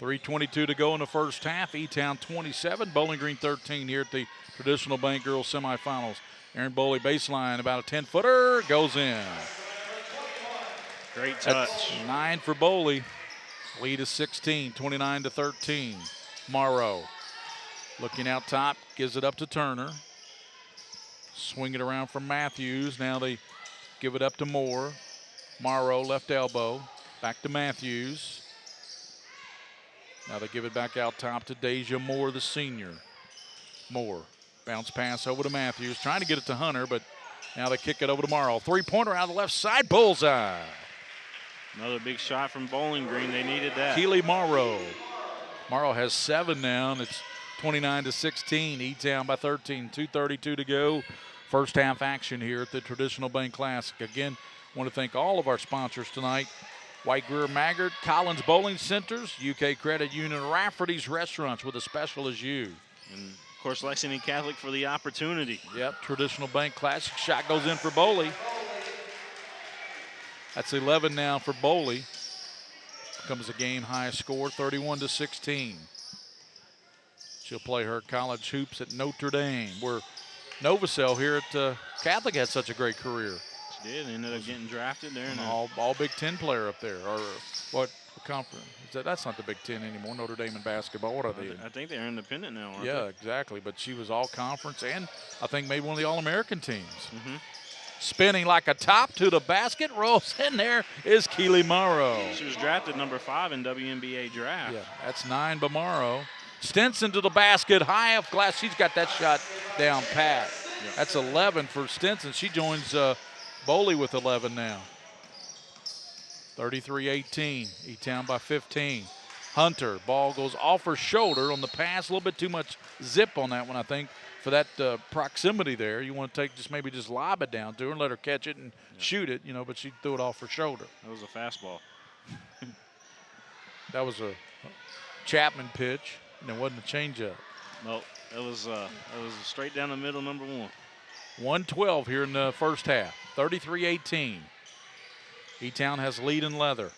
3:22 to go in the first half. E-Town 27, Bowling Green 13 here at the Traditional Bank Girls semifinals. Aaron Bowley baseline, about a 10-footer, goes in. Great touch. That's 9 for Bowley. Lead is 16, 29-13. Morrow looking out top, gives it up to Turner. Swing it around from Matthews. Now they give it up to Moore. Morrow, left elbow. Back to Matthews. Now they give it back out top to Deja Moore, the senior. Moore, bounce pass over to Matthews. Trying to get it to Hunter, but now they kick it over to Morrow. Three-pointer out of the left side, bullseye. Another big shot from Bowling Green. They needed that. Keely Morrow. Morrow has 7 now, and it's 29-16. E-Town by 13. 2:32 to go. First half action here at the Traditional Bank Classic. Again, want to thank all of our sponsors tonight. White Greer Maggard, Collins Bowling Centers, UK Credit Union, Rafferty's Restaurants with a special as you. And, of course, Lexington Catholic for the opportunity. Yep, Traditional Bank Classic. Shot goes in for Bowley. That's 11 now for Bowley. Comes a game-high score, 31-16. She'll play her college hoops at Notre Dame, where Novacell here at Catholic had such a great career. She did. Ended up getting drafted there. And all Big Ten player up there. Or what conference? That's not the Big Ten anymore. Notre Dame in basketball. What are they? I think they're independent now, aren't yeah, they? exactly. But she was all conference and I think maybe one of the All-American teams. Mm-hmm. Spinning like a top to the basket. Rolls in there is Keely Morrow. She was drafted number 5 in WNBA draft. Yeah, that's 9 by Morrow. Stinson to the basket, high off glass. She's got that shot down pat. Yep. That's 11 for Stinson. She joins Bowley with 11 now. 33-18, E-Town by 15. Hunter, ball goes off her shoulder on the pass. A little bit too much zip on that one, I think, for that proximity there. You want to maybe just lob it down to her and let her catch it and shoot it, but she threw it off her shoulder. That was a fastball. That was a Chapman pitch, and it wasn't a changeup. No, it was straight down the middle, number 1. 112 here in the first half, 33-18. E-Town has lead in leather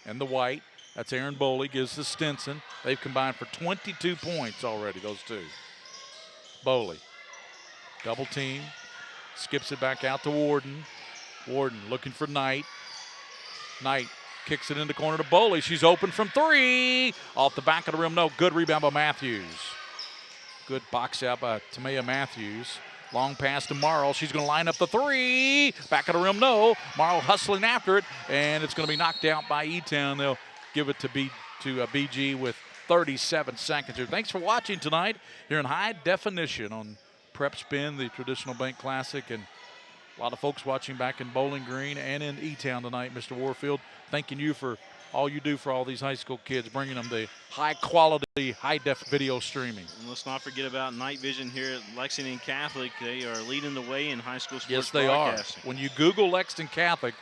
and the white. That's Aaron Boley, gives to Stinson. They've combined for 22 points already, those two. Boley, double team, skips it back out to Warden. Warden looking for Knight. Knight kicks it in the corner to Boley. She's open from 3. Off the back of the rim, no. Good rebound by Matthews. Good box out by Tamea Matthews. Long pass to Marl. She's going to line up the 3. Back of the rim, no. Marl hustling after it, and it's going to be knocked out by E-Town. They'll give it to BG with 37 seconds here. Thanks for watching tonight here in high definition on PrepSpin, the traditional bank classic, and a lot of folks watching back in Bowling Green and in E-Town tonight. Mr. Warfield, thanking you for all you do for all these high school kids, bringing them the high-quality, high-def video streaming. And let's not forget about Night Vision here at Lexington Catholic. They are leading the way in high school sports Yes, they are. broadcasting. When you Google Lexington Catholic,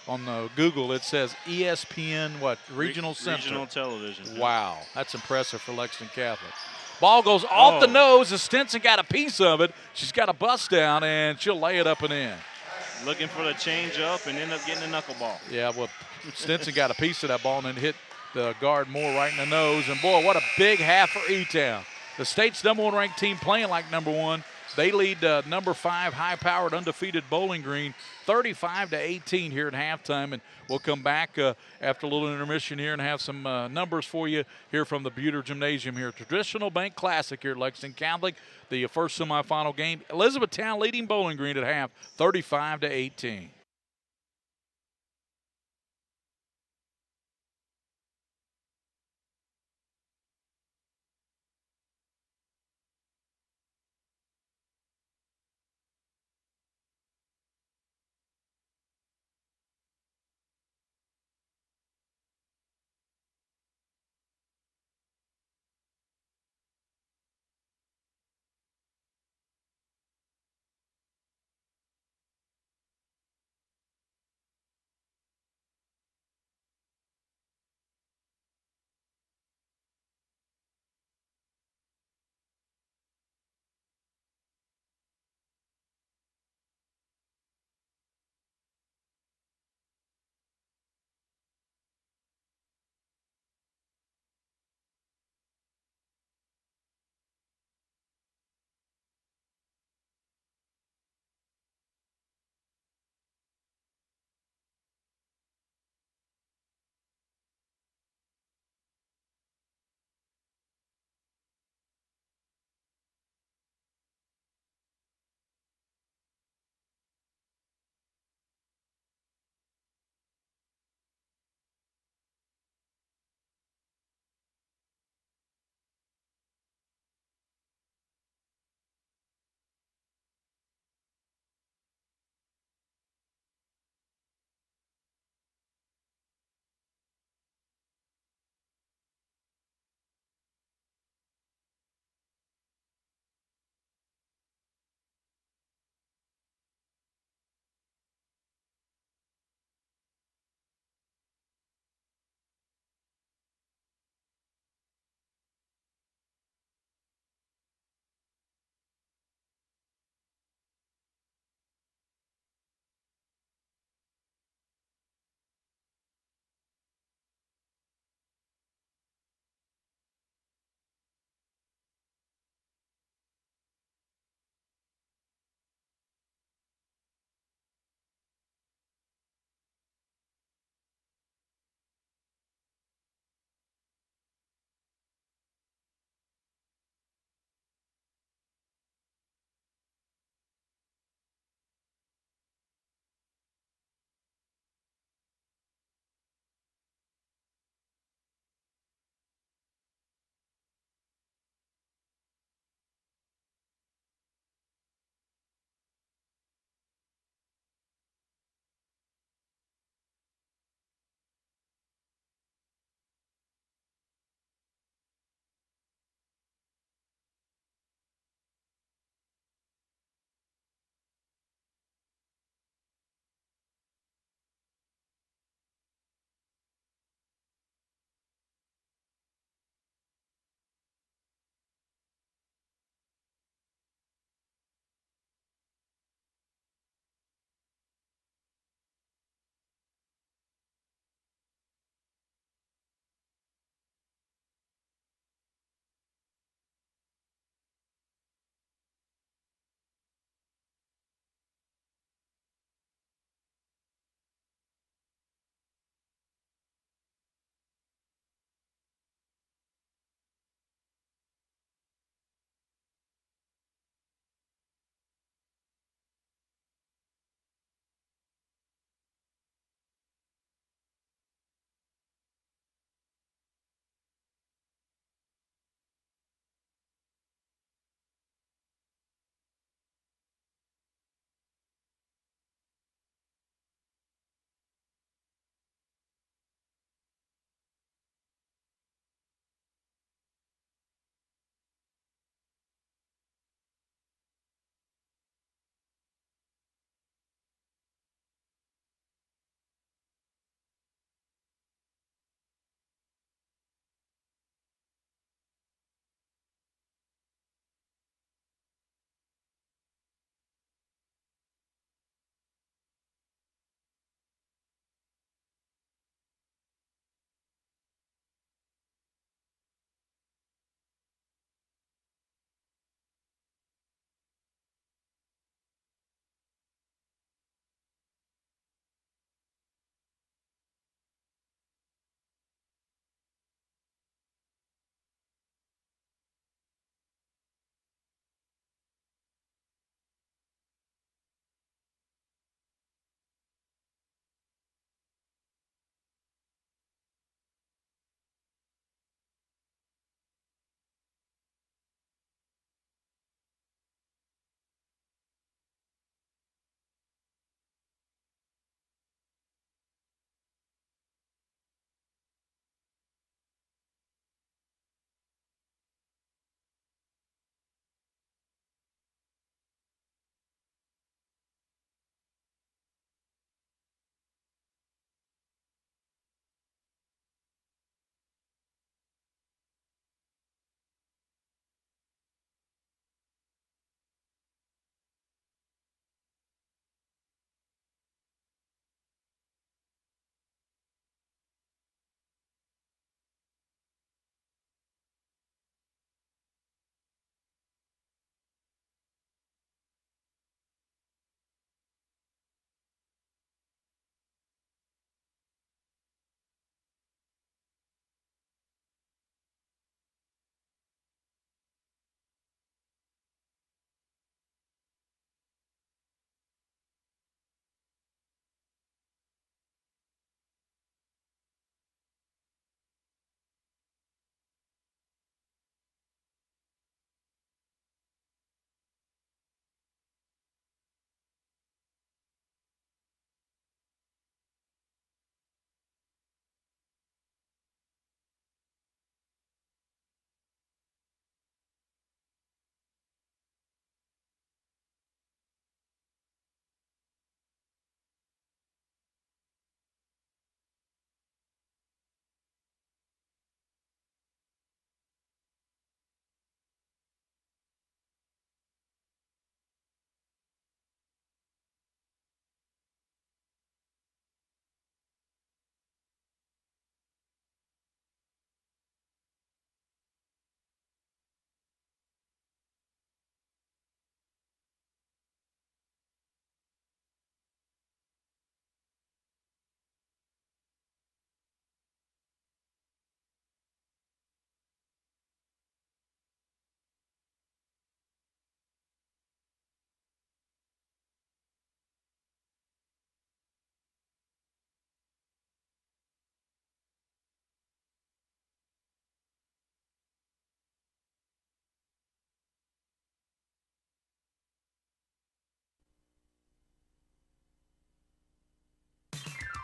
on the Google, it says ESPN, Regional Center. Regional television. Wow, that's impressive for Lexington Catholic. Ball goes off the nose, and Stinson got a piece of it. She's got a bust down, and she'll lay it up and in. Looking for the change up and end up getting a knuckleball. Yeah, well, Stinson got a piece of that ball and then hit the guard Moore right in the nose. And, boy, what a big half for E-Town. The state's number 1 ranked team playing like number 1. They lead number 5 high-powered undefeated Bowling Green 35-18 here at halftime. And we'll come back after a little intermission here and have some numbers for you here from the Buter Gymnasium here. Traditional Bank Classic here at Lexington Catholic. The first semifinal game. Elizabethtown leading Bowling Green at half 35-18.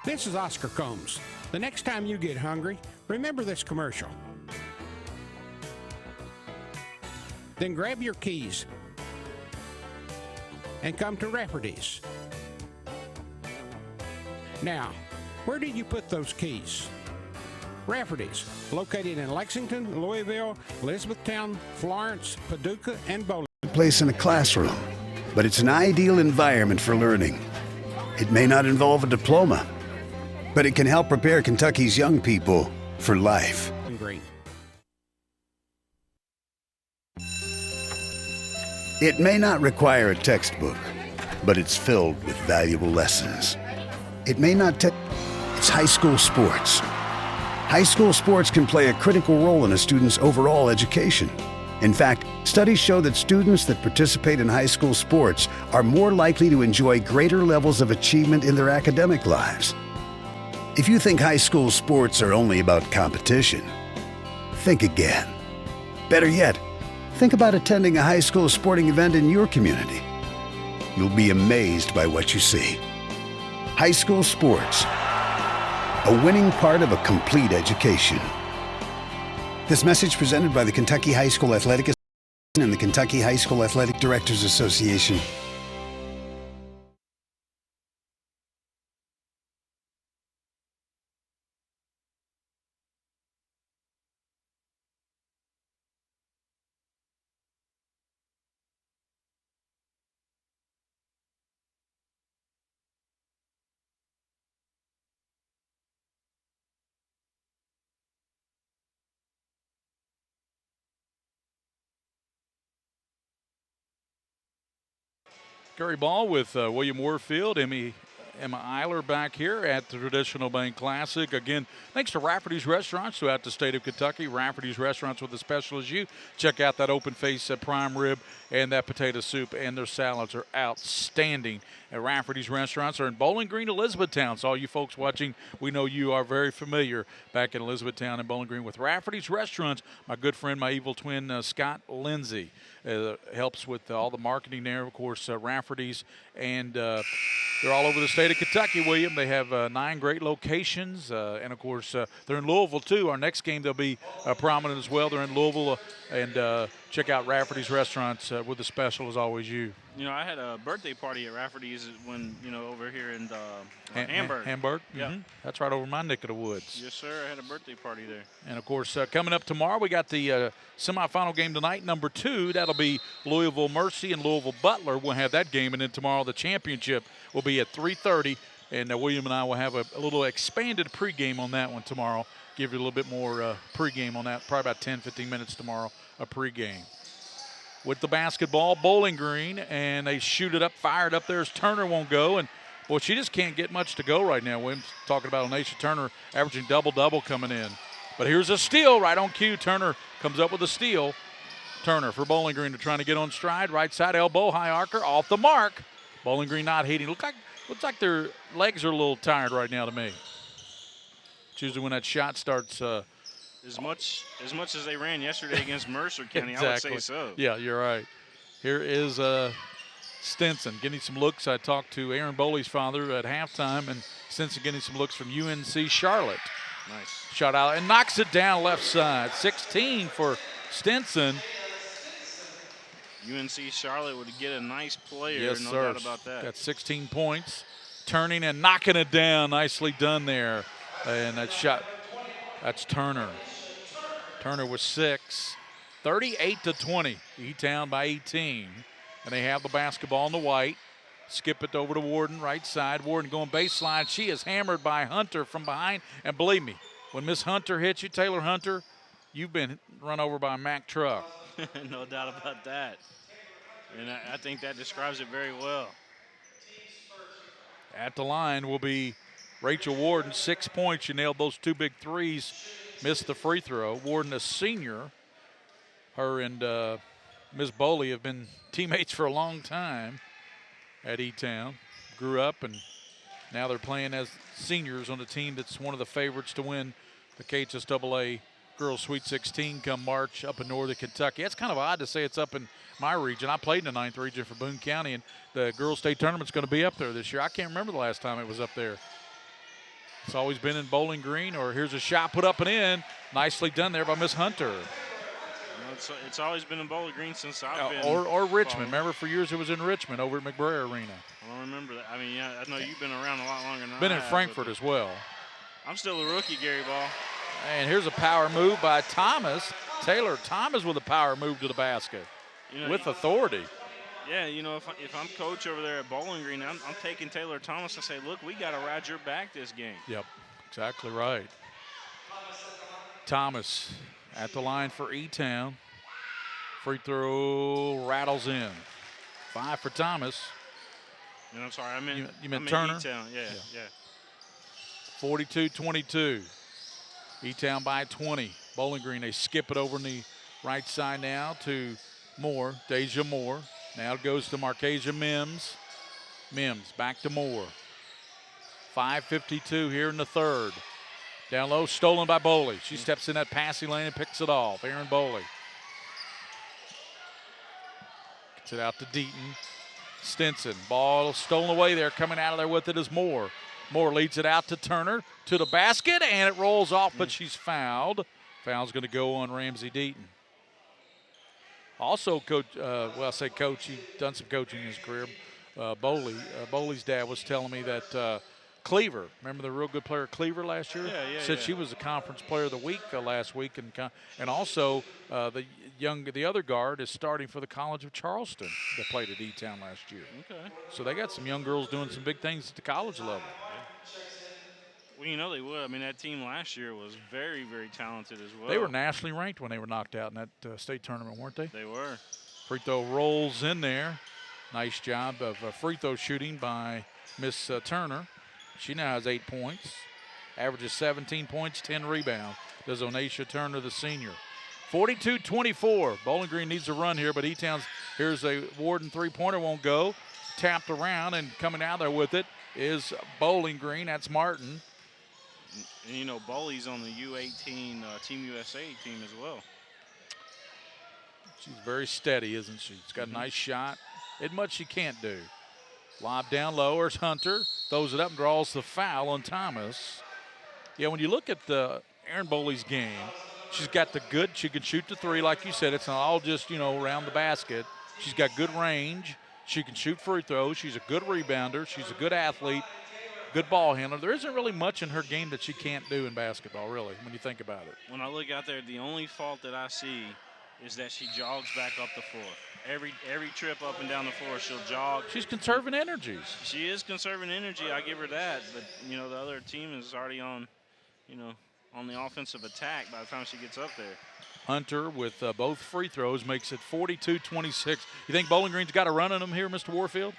This is Oscar Combs. The next time you get hungry, remember this commercial. Then grab your keys and come to Rafferty's. Now, where did you put those keys? Rafferty's, located in Lexington, Louisville, Elizabethtown, Florence, Paducah, and Bowling. Place in a classroom, but it's an ideal environment for learning. It may not involve a diploma, but it can help prepare Kentucky's young people for life. Green. It may not require a textbook, but it's filled with valuable lessons. It may not it's high school sports. High school sports can play a critical role in a student's overall education. In fact, studies show that students that participate in high school sports are more likely to enjoy greater levels of achievement in their academic lives. If you think high school sports are only about competition, think again. Better yet, think about attending a high school sporting event in your community. You'll be amazed by what you see. High school sports, a winning part of a complete education. This message presented by the Kentucky High School Athletic Association and the Kentucky High School Athletic Directors Association. Gary Ball with William Warfield, Emma Eiler back here at the Traditional Bank Classic. Again, thanks to Rafferty's Restaurants throughout the state of Kentucky. Rafferty's Restaurants with a special as you. Check out that open face prime rib and that potato soup, and their salads are outstanding. At Rafferty's Restaurants are in Bowling Green, Elizabethtown. So all you folks watching, we know you are very familiar back in Elizabethtown and Bowling Green with Rafferty's Restaurants. My good friend, my evil twin, Scott Lindsay, helps with all the marketing there. Of course, Rafferty's, and they're all over the state of Kentucky, William. They have 9 great locations, and of course, they're in Louisville too. Our next game, they'll be prominent as well. They're in Louisville, and check out Rafferty's Restaurants with the special as always. You know, I had a birthday party at Rafferty's when, over here in Hamburg. Hamburg? Yeah. Mm-hmm. That's right over my neck of the woods. Yes, sir. I had a birthday party there. And, of course, coming up tomorrow, we got the semifinal game tonight, number 2. That'll be Louisville Mercy and Louisville Butler. We'll have that game. And then tomorrow the championship will be at 3:30. And William and I will have a little expanded pregame on that one tomorrow. Give you a little bit more pregame on that, probably about 10, 15 minutes tomorrow, a pregame. With the basketball, Bowling Green, and they shoot it up, fire it up there as Turner won't go. And, boy, she just can't get much to go right now. Williams talking about Onacia Turner averaging double-double coming in. But here's a steal right on cue. Turner comes up with a steal. Turner for Bowling Green to trying to get on stride. Right side elbow, high arcer, off the mark. Bowling Green not hitting. Looks like their legs are a little tired right now to me. It's usually when that shot starts as much as they ran yesterday against Mercer County, exactly. I would say so. Yeah, you're right. Here is Stinson getting some looks. I talked to Aaron Boley's father at halftime, and Stinson getting some looks from UNC Charlotte. Nice. Shot out and knocks it down left side. 16 for Stinson. UNC Charlotte would get a nice player, yes, no sir. doubt about that. Got 16 points. Turning and knocking it down. Nicely done there. And that shot, that's Turner. Turner with 6. 38-20. E-Town by 18. And they have the basketball in the white. Skip it over to Warden, right side. Warden going baseline. She is hammered by Hunter from behind. And believe me, when Miss Hunter hits you, Taylor Hunter, you've been run over by a Mack truck. No doubt about that. And I think that describes it very well. At the line will be Rachel Warden, 6 points. She nailed those 2 big threes, missed the free throw. Warden, a senior. Her and Ms. Boley have been teammates for a long time at E-Town. Grew up, and now they're playing as seniors on a team that's one of the favorites to win the KHSAA Girls Sweet 16 come March up in northern Kentucky. It's kind of odd to say it's up in my region. I played in the 9th region for Boone County, and the girls' state tournament's going to be up there this year. I can't remember the last time it was up there. It's always been in Bowling Green, or here's a shot put up and in. Nicely done there by Miss Hunter. It's always been in Bowling Green since I've been. Or Richmond. Remember, for years it was in Richmond over at McBrayer Arena. I don't remember that. I mean, yeah, I know you've been around a lot longer than Been I in have, Frankfurt but as well. I'm still a rookie, Gary Ball. And here's a power move by Thomas. Taylor Thomas with a power move to the basket with authority. Yeah, you know, if I'm coach over there at Bowling Green, I'm taking Taylor Thomas and say, look, we got to ride your back this game. Yep, exactly right. Thomas at the line for E-Town. Free throw rattles in. 5 for Thomas. And I'm sorry, I meant you meant Turner? E-Town. Yeah. 42-22. E-Town by 20. Bowling Green, they skip it over on the right side now to Moore, Deja Moore. Now it goes to Marcasia Mims. Mims back to Moore. 5:52 here in the third. Down low, stolen by Boley. She steps in that passing lane and picks it off. Aaron Boley. Gets it out to Deaton. Stinson, ball stolen away there. Coming out of there with it is Moore. Moore leads it out to Turner, to the basket, and it rolls off, but she's fouled. Foul's going to go on Ramsey Deaton. Also, coach, I say coach, he's done some coaching in his career. Boley's dad was telling me that Cleaver, remember the real good player Cleaver last year? Said she was the conference player of the week last week, and also the other guard is starting for the College of Charleston that played at E-Town last year. Okay. So they got some young girls doing some big things at the college level. Well, you know they would. I mean, that team last year was very, very talented as well. They were nationally ranked when they were knocked out in that state tournament, weren't they? They were. Free throw rolls in there. Nice job of free throw shooting by Miss Turner. She now has 8 points. Averages 17 points, 10 rebounds. Does Onacia Turner, the senior. 42-24. Bowling Green needs a run here, but E-Town's, here's a Warden three-pointer, won't go. Tapped around, and coming out there with it is Bowling Green. That's Martin. And, you know, Boley's on the U18 Team USA team as well. She's very steady, isn't she? She's got a nice shot. Isn't much she can't do. Lob down low. There's Hunter. Throws it up and draws the foul on Thomas. Yeah, when you look at Aaron Boley's game, she's got the good, she can shoot the three, like you said. It's not all just, around the basket. She's got good range. She can shoot free throws. She's a good rebounder. She's a good athlete. Good ball handler. There isn't really much in her game that she can't do in basketball, really, when you think about it. When I look out there, the only fault that I see is that she jogs back up the floor. Every trip up and down the floor, she'll jog. She's conserving energy. She is conserving energy. I give her that. But, the other team is already on, on the offensive attack by the time she gets up there. Hunter with both free throws makes it 42-26. You think Bowling Green's got a run on them here, Mr. Warfield?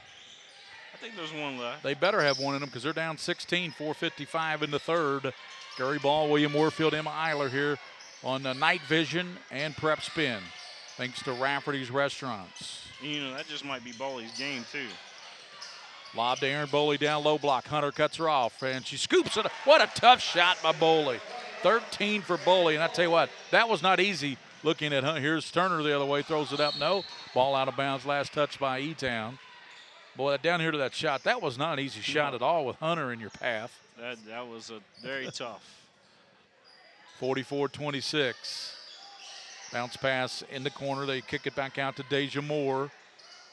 I think there's one left. They better have one in them because they're down 16, 4:55 in the third. Gary Ball, William Warfield, Emma Eiler here on Night Vision and PrepSpin, thanks to Rafferty's Restaurants. That just might be Boley's game, too. Lob to Aaron Boley down low block. Hunter cuts her off, and she scoops it. What a tough shot by Boley. 13 for Boley, and I tell you what, that was not easy looking at Hunter. Here's Turner the other way, throws it up. No, ball out of bounds, last touch by E-Town. Boy, down here to that shot, that was not an easy shot at all with Hunter in your path. That was a very tough. 44-26. Bounce pass in the corner. They kick it back out to Deja Moore.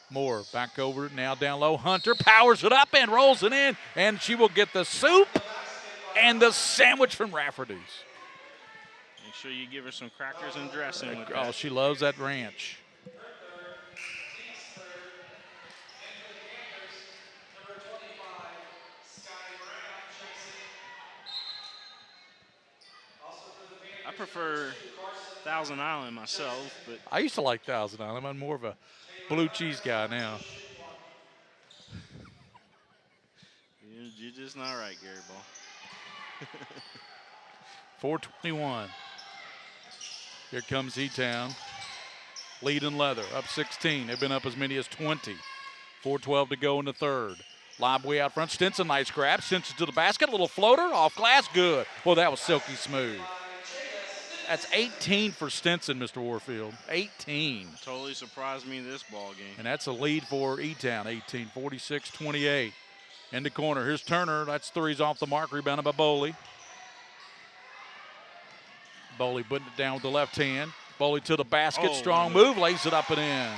Moore back over it now down low. Hunter powers it up and rolls it in, and she will get the soup and the sandwich from Rafferty's. Make sure you give her some crackers and dressing with that. Oh, she loves that ranch. I prefer Thousand Island myself, but I used to like Thousand Island. I'm more of a blue cheese guy now. You're just not right, Gary Ball. 4:21. Here comes E-Town. Lead in leather, up 16. They've been up as many as 20. 4:12 to go in the third. Lob way out front. Stinson, nice grab. Stinson to the basket. A little floater off glass. Good. Well, that was silky smooth. That's 18 for Stinson, Mr. Warfield. 18. Totally surprised me this ball game. And that's a lead for E-Town, 18, 46-28. In the corner, here's Turner. That's threes off the mark, rebounded by Boley. Boley putting it down with the left hand. Boley to the basket, strong move, lays it up and in.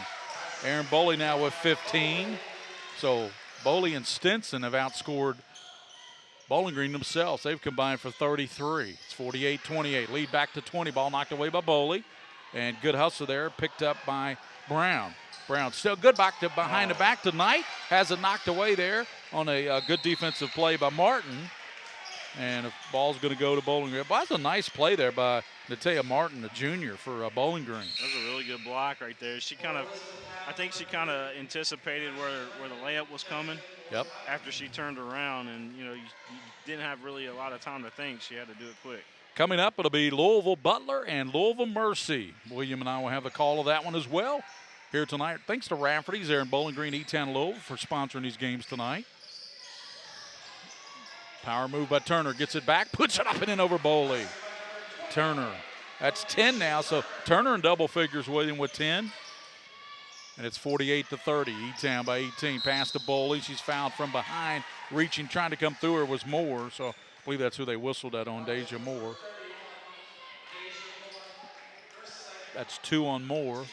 Aaron Boley now with 15. So Boley and Stinson have outscored Bowling Green themselves. They've combined for 33. It's 48-28. Lead back to 20. Ball knocked away by Boley. And good hustle there, picked up by Brown. Brown still good back to behind the back tonight. Has it knocked away there on a good defensive play by Martin. And the ball's going to go to Bowling Green. But that's a nice play there by Natea Martin, the junior, for Bowling Green. That was a really good block right there. I think she kind of anticipated where the layup was coming. Yep. After she turned around, and you didn't have really a lot of time to think. She had to do it quick. Coming up, it'll be Louisville Butler and Louisville Mercy. William and I will have the call of that one as well here tonight. Thanks to Rafferty's there in Bowling Green, E-Town, Louisville for sponsoring these games tonight. Power move by Turner, gets it back, puts it up and in over Boley. Turner, that's 10 now, so Turner in double figures, William with 10. And it's 48-30, E-Town by 18. Pass to Boley, she's fouled from behind, reaching, trying to come through her was Moore, so I believe that's who they whistled at on Deja Moore. That's 2 on Moore,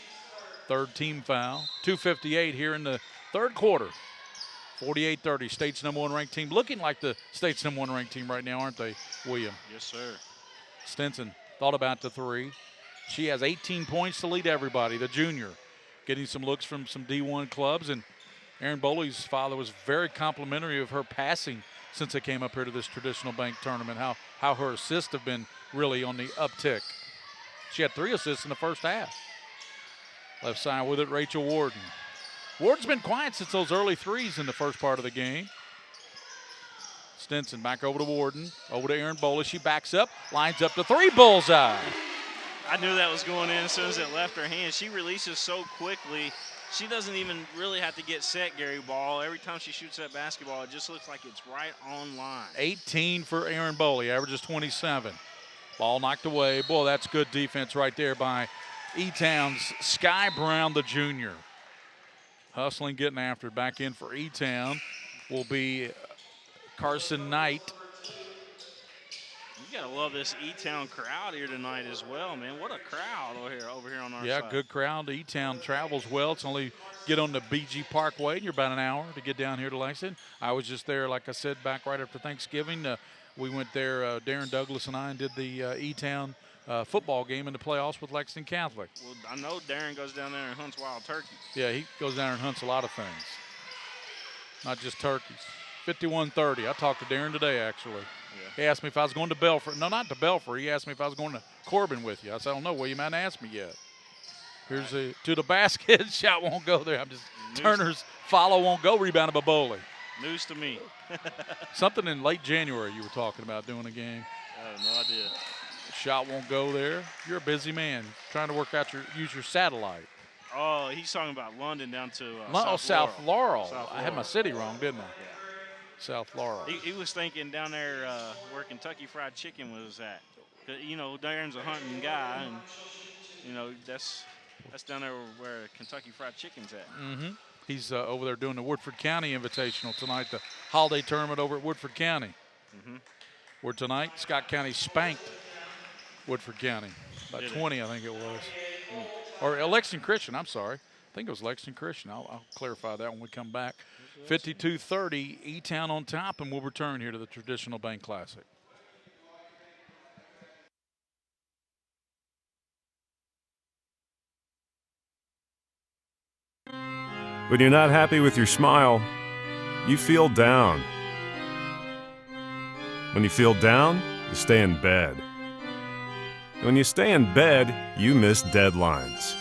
third team foul. 2:58 here in the third quarter. 48-30, state's #1 ranked team. Looking like the state's #1 ranked team right now, aren't they, William? Yes, sir. Stinson thought about the three. She has 18 points to lead everybody, the junior. Getting some looks from some D1 clubs. And Aaron Boley's father was very complimentary of her passing since they came up here to this traditional bank tournament, how her assists have been really on the uptick. She had 3 assists in the first half. Left side with it, Rachel Warden. Warden's been quiet since those early threes in the first part of the game. Stinson back over to Warden, over to Aaron Boley. She backs up, lines up the 3, bullseye. I knew that was going in as soon as it left her hand. She releases so quickly. She doesn't even really have to get set, Gary Ball. Every time she shoots that basketball, it just looks like it's right on line. 18 for Aaron Boley, averages 27. Ball knocked away. Boy, that's good defense right there by E-Town's Sky Brown, the junior. Hustling, getting after it. Back in for E-Town will be Carson Knight. You gotta love this E-Town crowd here tonight as well, man. What a crowd over here on our side. Yeah, good crowd. E-Town travels well. It's only get on the BG Parkway, and you're about an hour to get down here to Lexington. I was just there, like I said, back right after Thanksgiving. We went there, Darren Douglas and I, and did the E-Town football game in the playoffs with Lexington Catholic. Well, I know Darren goes down there and hunts wild turkeys. Yeah, he goes down there and hunts a lot of things, not just turkeys. 51-30. I talked to Darren today, actually. Yeah. He asked me if I was going to Belfort. No, not to Belfort. He asked me if I was going to Corbin with you. I said, I don't know. Well, you might ask me yet. Here's to the basket. Shot won't go there. Turner's follow won't go. Rebounded by Boley. News to me. Something in late January you were talking about doing a game. I have no idea. Shot won't go there. You're a busy man trying to work out use your satellite. Oh, he's talking about London down to South Laurel. South I had my city wrong, didn't I? Yeah. South Laurel. He was thinking down there where Kentucky Fried Chicken was at. You know, Darren's a hunting guy, and you know that's down there where Kentucky Fried Chicken's at. Mm-hmm. He's over there doing the Woodford County Invitational tonight, the holiday tournament over at Woodford County. Mm-hmm. Where tonight Scott County spanked Woodford County by 20, I think it was. Or Lexington Christian, I'm sorry. I think it was Lexington Christian. I'll clarify that when we come back. 52-30, E-Town on top, and we'll return here to the Traditional Bank Classic. When you're not happy with your smile, you feel down. When you feel down, you stay in bed. When you stay in bed, you miss deadlines.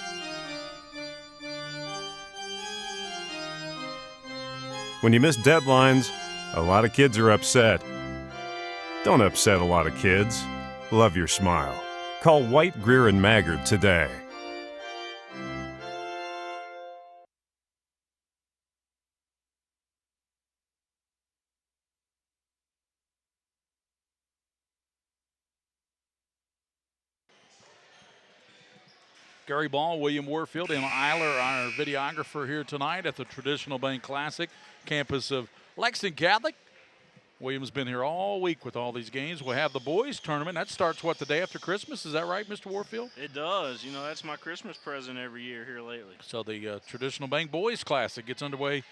When you miss deadlines, a lot of kids are upset. Don't upset a lot of kids. Love your smile. Call White, Greer, and Maggard today. Gary Ball, William Warfield, and Eiler, our videographer here tonight at the Traditional Bank Classic, campus of Lexington Catholic. William's been here all week with all these games. We'll have the boys tournament. That starts, what, the day after Christmas? Is that right, Mr. Warfield? It does. You know, that's my Christmas present every year here lately. So the Traditional Bank Boys Classic gets underway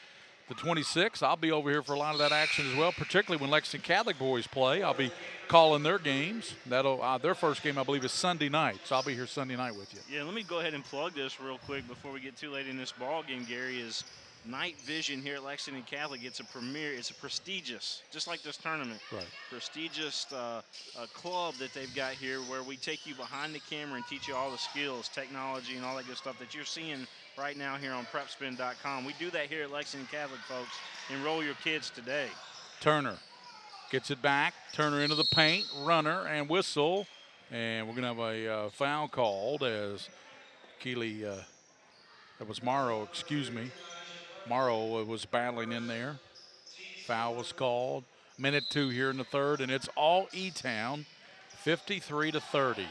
the 26th. I'll be over here for a lot of that action as well, particularly when Lexington Catholic boys play. I'll be calling their games. That'll their first game, I believe, is Sunday night. So I'll be here Sunday night with you. Yeah, let me go ahead and plug this real quick before we get too late in this ball game, Gary, is Night Vision here at Lexington Catholic. It's a premier, it's a prestigious, just like this tournament, right, prestigious club that they've got here where we take you behind the camera and teach you all the skills, technology, and all that good stuff that you're seeing right now here on PrepSpin.com. We do that here at Lexington Catholic, folks. Enroll your kids today. Turner gets it back. Turner into the paint, runner, and whistle. And we're going to have a foul called as Keeley, that was Morrow, excuse me. Morrow was battling in there. Foul was called. Minute 2 here in the third, and it's all E-Town, 53-30.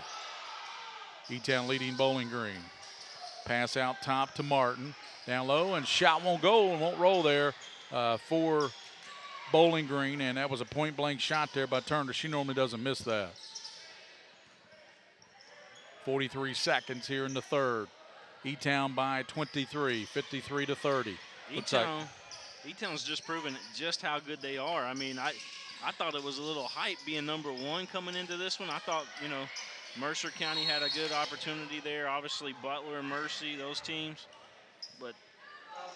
E-Town leading Bowling Green. Pass out top to Martin. Down low, and shot won't go and won't roll there for Bowling Green, and that was a point-blank shot there by Turner. She normally doesn't miss that. 43 seconds here in the third. E-Town by 23, 53-30. E-Town's just proven just how good they are. I mean, I thought it was a little hype being number 1 coming into this one. I thought, you know, Mercer County had a good opportunity there. Obviously, Butler and Mercy, those teams. But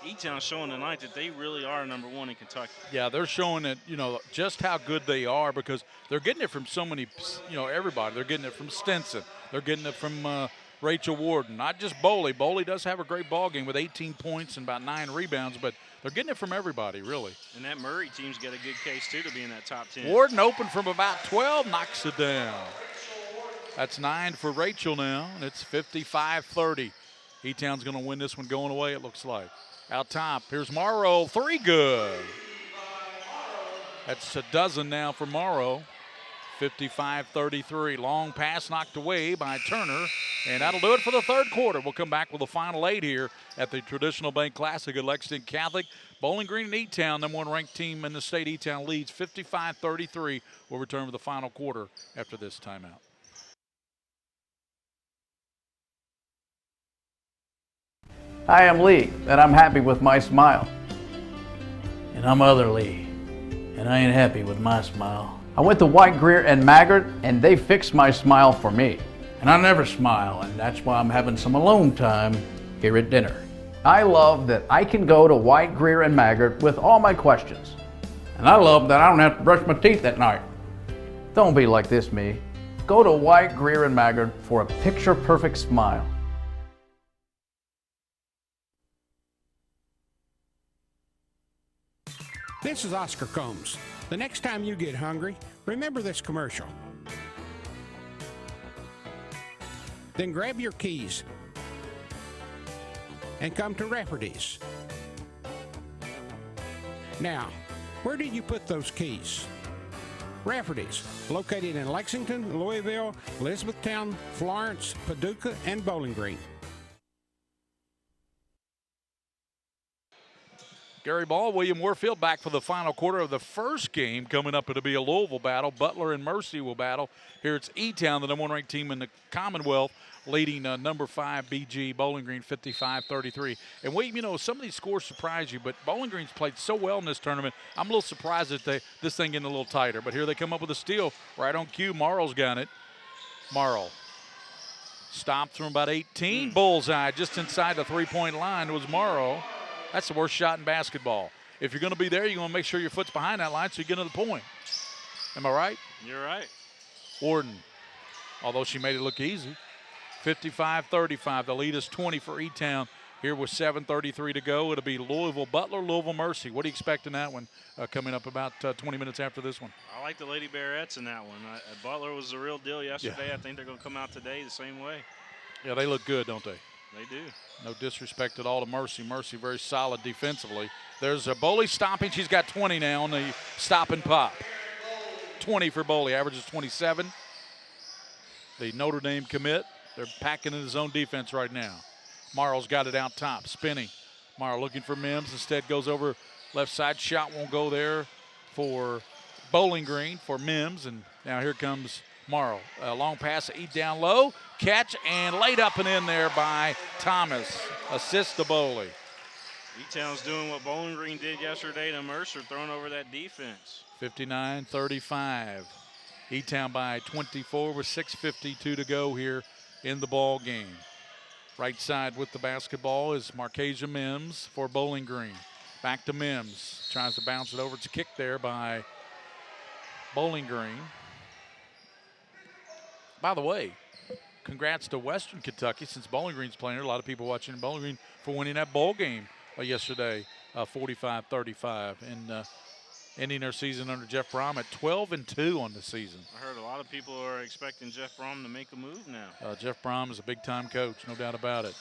E-Town's showing tonight that they really are number 1 in Kentucky. Yeah, they're showing that, you know, just how good they are because they're getting it from so many, you know, everybody. They're getting it from Stinson. They're getting it from Rachel Warden, not just Boley. Boley does have a great ball game with 18 points and about 9 rebounds, but they're getting it from everybody, really. And that Murray team's got a good case, too, to be in that top 10. Warden open from about 12, knocks it down. That's 9 for Rachel now, and it's 55-30. E-Town's going to win this one going away, it looks like. Out top, here's Morrow, 3 good. That's a dozen now for Morrow. 55-33. Long pass knocked away by Turner, and that'll do it for the third quarter. We'll come back with the final 8 here at the Traditional Bank Classic at Lexington Catholic. Bowling Green and E-Town, number 1 ranked team in the state. E-Town leads 55-33. We'll return for the final quarter after this timeout. Hi, I'm Lee, and I'm happy with my smile. And I'm other Lee, and I ain't happy with my smile. I went to White, Greer, and Maggard, and they fixed my smile for me. And I never smile, and that's why I'm having some alone time here at dinner. I love that I can go to White, Greer, and Maggard with all my questions. And I love that I don't have to brush my teeth at night. Don't be like this, me. Go to White, Greer, and Maggard for a picture-perfect smile. This is Oscar Combs. The next time you get hungry, remember this commercial. Then grab your keys and come to Rafferty's. Now, where did you put those keys? Rafferty's, located in Lexington, Louisville, Elizabethtown, Florence, Paducah, and Bowling Green. Gary Ball, William Warfield back for the final quarter of the first game. Coming up, it'll be a Louisville battle. Butler and Mercy will battle. Here it's E-Town, the number 1 ranked team in the Commonwealth, leading number 5 BG Bowling Green 55-33. And William, you know, some of these scores surprise you, but Bowling Green's played so well in this tournament. I'm a little surprised that this thing getting a little tighter. But here they come up with a steal right on cue. Morrow's got it. Morrow stopped from about 18. Bullseye just inside the 3-point line. It was Morrow. That's the worst shot in basketball. If you're going to be there, you're going to make sure your foot's behind that line so you get to the point. Am I right? You're right. Warden, although she made it look easy. 55-35. The lead is 20 for E-Town. Here with 7:33 to go. It'll be Louisville Butler, Louisville Mercy. What do you expect in that one coming up about 20 minutes after this one? I like the Lady Bearettes in that one. Butler was the real deal yesterday. Yeah. I think they're going to come out today the same way. Yeah, they look good, don't they? They do. No disrespect at all to Mercy. Mercy very solid defensively. There's a Boley stopping. She's got 20 now on the stop and pop. 20 for Boley. Averages 27. The Notre Dame commit. They're packing in his own defense right now. Morrow's got it out top, spinning. Morrow looking for Mims. Instead goes over left side. Shot won't go there for Bowling Green for Mims. And now here comes Morrow. A long pass, eat down low. Catch and laid up and in there by Thomas. Assist to Bowley. E-Town's doing what Bowling Green did yesterday to Mercer, throwing over that defense. 59-35. E-Town by 24 with 6:52 to go here in the ball game. Right side with the basketball is Markesia Mims for Bowling Green. Back to Mims. Tries to bounce it over. It's a kick there by Bowling Green. By the way, congrats to Western Kentucky since Bowling Green's playing here. A lot of people watching Bowling Green for winning that bowl game yesterday, 45-35. And ending their season under Jeff Brom at 12-2 on the season. I heard a lot of people are expecting Jeff Brom to make a move now. Jeff Brom is a big-time coach, no doubt about it.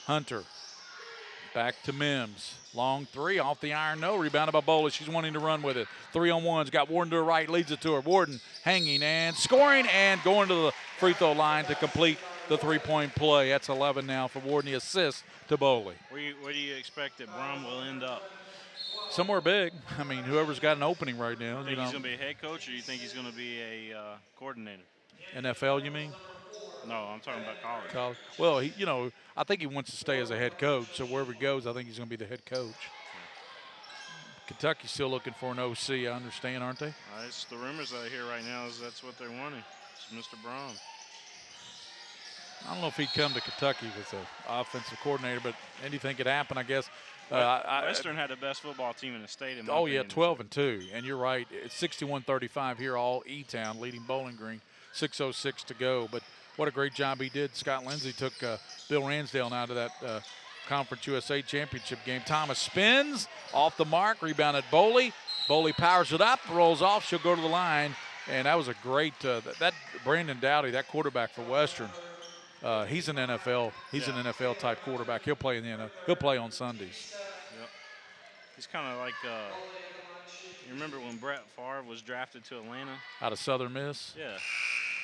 Hunter back to Mims. Long three off the iron, no. Rebounded by Bowley. She's wanting to run with it. 3-on-1's got Warden to her right, leads it to her. Warden hanging and scoring and going to the free throw line to complete the three-point play. That's 11 now for Warden. The assist to Bowley. Where do you expect that Brom will end up? Somewhere big. I mean, whoever's got an opening right now. You think he's going to be a head coach, or you think he's going to be a coordinator? NFL, you mean? No, I'm talking about college. Well, I think he wants to stay as a head coach. So wherever he goes, I think he's going to be the head coach. Kentucky's still looking for an OC, I understand, aren't they? It's the rumors that I hear right now is that's what they're wanting. It's Mr. Brom. I don't know if he'd come to Kentucky with an offensive coordinator, but anything could happen, I guess. Western had the best football team in the state. In my opinion. 12-2, and you're right. It's 61-35 here, all E-Town leading Bowling Green. 6:06 to go, but what a great job he did. Scott Lindsay took Bill Ransdale now to that Conference USA Championship game. Thomas spins off the mark, rebounded Bowley. Bowley powers it up, rolls off. She'll go to the line, and that was a great. That Brandon Dowdy, that quarterback for Western. He's an NFL. He's an NFL type quarterback. He'll play in the NFL. He'll play on Sundays. Yep. He's kind of like. You remember when Brett Favre was drafted to Atlanta? Out of Southern Miss. Yeah.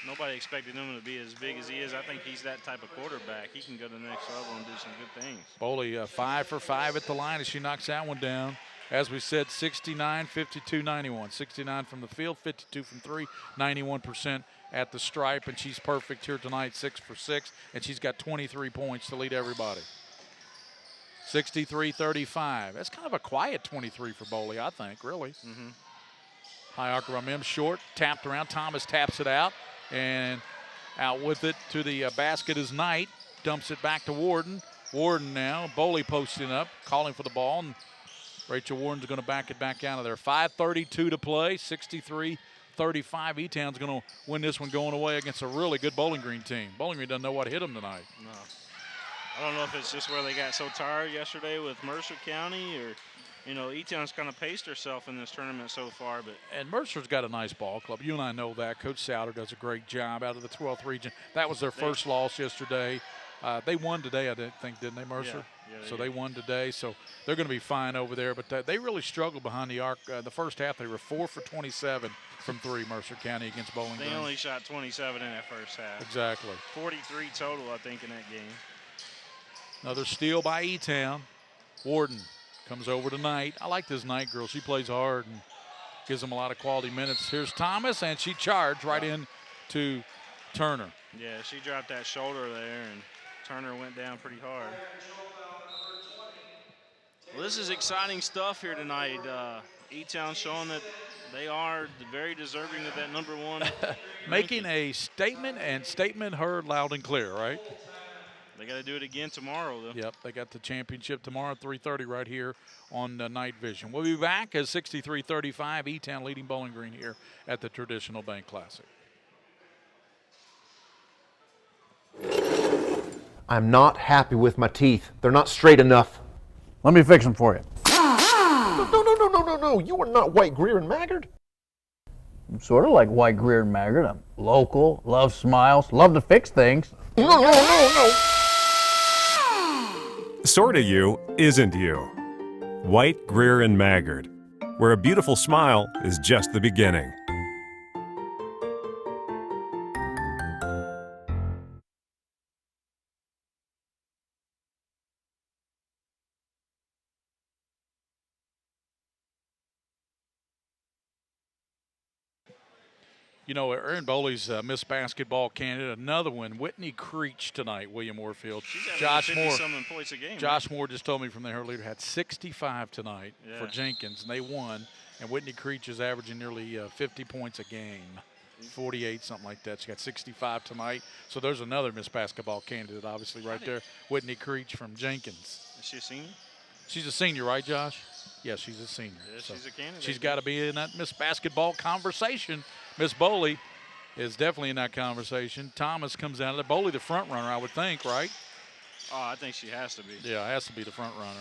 Nobody expected him to be as big as he is. I think he's that type of quarterback. He can go to the next level and do some good things. Bowley 5 for 5 at the line as she knocks that one down. As we said, 69, 52, 91. 69 from the field, 52 from three, 91% at the stripe, and she's perfect here tonight, 6 for 6, and she's got 23 points to lead everybody. 63-35. That's kind of a quiet 23 for Bowley, I think, really. Mm-hmm. High arc around Mims, short, tapped around. Thomas taps it out, and out with it to the basket is Knight. Dumps it back to Warden. Warden now, Bowley posting up, calling for the ball, and Rachel Warden's going to back it back out of there. 5:32 to play, 63-35. E-Town's going to win this one going away against a really good Bowling Green team. Bowling Green doesn't know what hit them tonight. No. I don't know if it's just where they got so tired yesterday with Mercer County or, E-Town's kind of paced herself in this tournament so far. And Mercer's got a nice ball club. You and I know that. Coach Souter does a great job out of the 12th region. That was their first loss yesterday. They won today, I think, didn't they, Mercer? Yeah, so they won today, so they're going to be fine over there. But they really struggled behind the arc. The first half, they were 4 for 27 from three, Mercer County against Bowling Green. They only shot 27 in that first half. Exactly. 43 total, I think, in that game. Another steal by E-Town. Warden comes over to Knight. I like this Knight girl. She plays hard and gives them a lot of quality minutes. Here's Thomas, and she charged right in to Turner. Yeah, she dropped that shoulder there, and Turner went down pretty hard. Well, this is exciting stuff here tonight. E-Town showing that they are very deserving of that #1. Making a statement, and statement heard loud and clear, right? They got to do it again tomorrow, though. Yep, they got the championship tomorrow at 3:30 right here on Night Vision. We'll be back as 63-35, E-Town leading Bowling Green here at the Traditional Bank Classic. I'm not happy with my teeth. They're not straight enough. Let me fix them for you. No. You are not White Greer and Maggard. I'm sort of like White Greer and Maggard. I'm local, love smiles, love to fix things. No. Sorta you isn't you. White, Greer, and Maggard, where a beautiful smile is just the beginning. You know, Erin Bowley's Miss Basketball candidate. Another one, Whitney Creech tonight, William Warfield. Josh Moore. Points a game, Josh Moore just told me from her leader had 65 tonight Yeah. for Jenkins, and they won. And Whitney Creech is averaging nearly 50 points a game, 48, something like that. She got 65 tonight. So there's another Miss Basketball candidate, obviously, right there. Whitney Creech from Jenkins. Is she a senior? She's a senior, right, Josh? Yes, she's a senior. Yeah, So she's a candidate. she's got to be in that Miss Basketball conversation. Miss Bowley is definitely in that conversation. Thomas comes out of there. Bowley, the front runner, I would think, right? Oh, I think she has to be. Yeah, it has to be the front runner.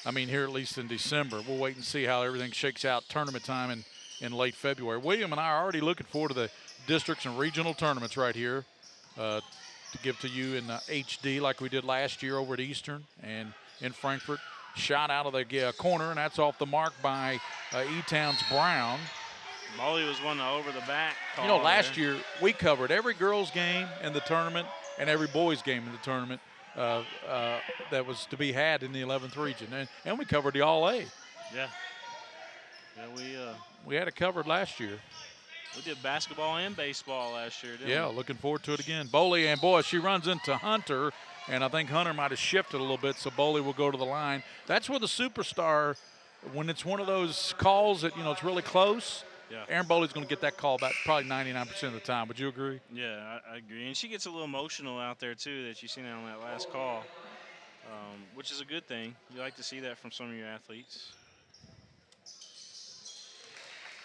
I mean, here at least in December. We'll wait and see how everything shakes out tournament time in late February. William and I are already looking forward to the districts and regional tournaments right here to give to you in HD like we did last year over at Eastern and in Frankfurt. Shot out of the corner, and that's off the mark by E-Town's Brown. Bowley was one over the back call. You know, last year we covered every girls' game in the tournament and every boys' game in the tournament that was to be had in the 11th region. And we covered the All-A. Yeah. Yeah, we had it covered last year. We did basketball and baseball last year, didn't Yeah, we? looking forward to it again. Bowley, and boy, she runs into Hunter, and I think Hunter might have shifted a little bit, so Bowley will go to the line. That's where the superstar, when it's one of those calls that, you know, it's really close, Yeah. Erin Bowley's going to get that call about probably 99% of the time. Would you agree? Yeah, I agree. And she gets a little emotional out there, too, that you seen on that last call, which is a good thing. You like to see that from some of your athletes.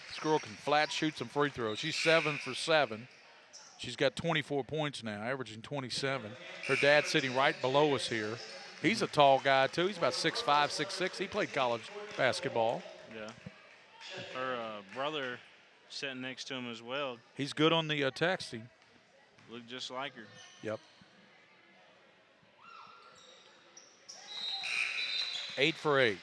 This girl can flat shoot some free throws. She's 7 for 7. She's got 24 points now, averaging 27. Her dad's sitting right below us here. He's a tall guy, too. He's about 6'5", 6'6". He played college basketball. Yeah. Her brother sitting next to him as well. He's good on the texting. Looked just like her. Yep. 8 for 8.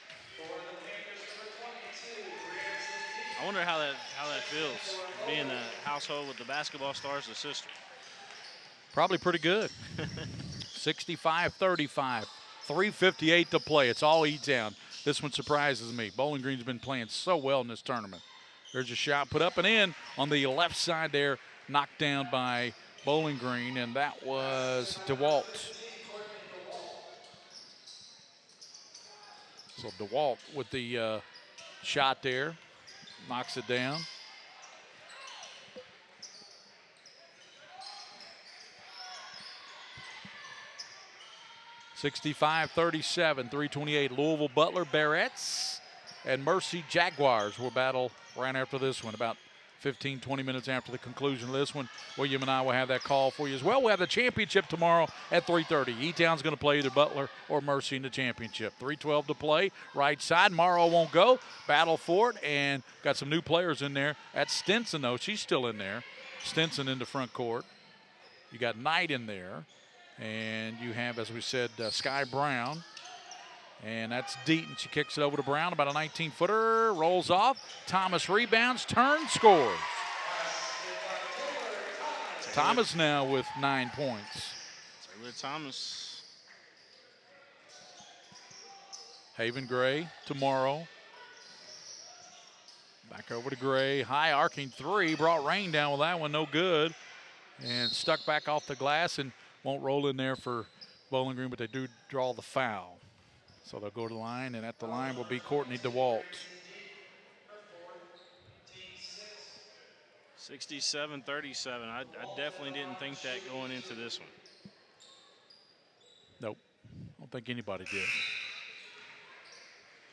I wonder how that feels, being a household with the basketball star's a sister. Probably pretty good. 65-35. 3:58 to play. It's all E-Town. This one surprises me. Bowling Green's been playing so well in this tournament. There's a shot put up and in on the left side there, knocked down by Bowling Green, and that was DeWalt. So DeWalt with the shot there, knocks it down. (65-37), 3:28. Louisville Butler Barrettes and Mercy Jaguars will battle right after this one, about 15, 20 minutes after the conclusion of this one. William and I will have that call for you as well. We'll have the championship tomorrow at 3:30. E-Town's going to play either Butler or Mercy in the championship. 3:12 to play. Right side, Morrow won't go. Battle for it, and got some new players in there. At Stinson, though, she's still in there. Stinson in the front court. You got Knight in there. And you have, as we said, Sky Brown. And that's Deaton. She kicks it over to Brown, about a 19-footer, rolls off. Thomas rebounds, turns, scores. Thomas now with 9 points. Taylor Thomas. Haven Gray tomorrow. Back over to Gray. High arcing three. Brought rain down with that one. No good. And stuck back off the glass and won't roll in there for Bowling Green, but they do draw the foul. So they'll go to the line, and at the line will be Courtney DeWalt. 67-37. I definitely didn't think that going into this one. Nope. I don't think anybody did.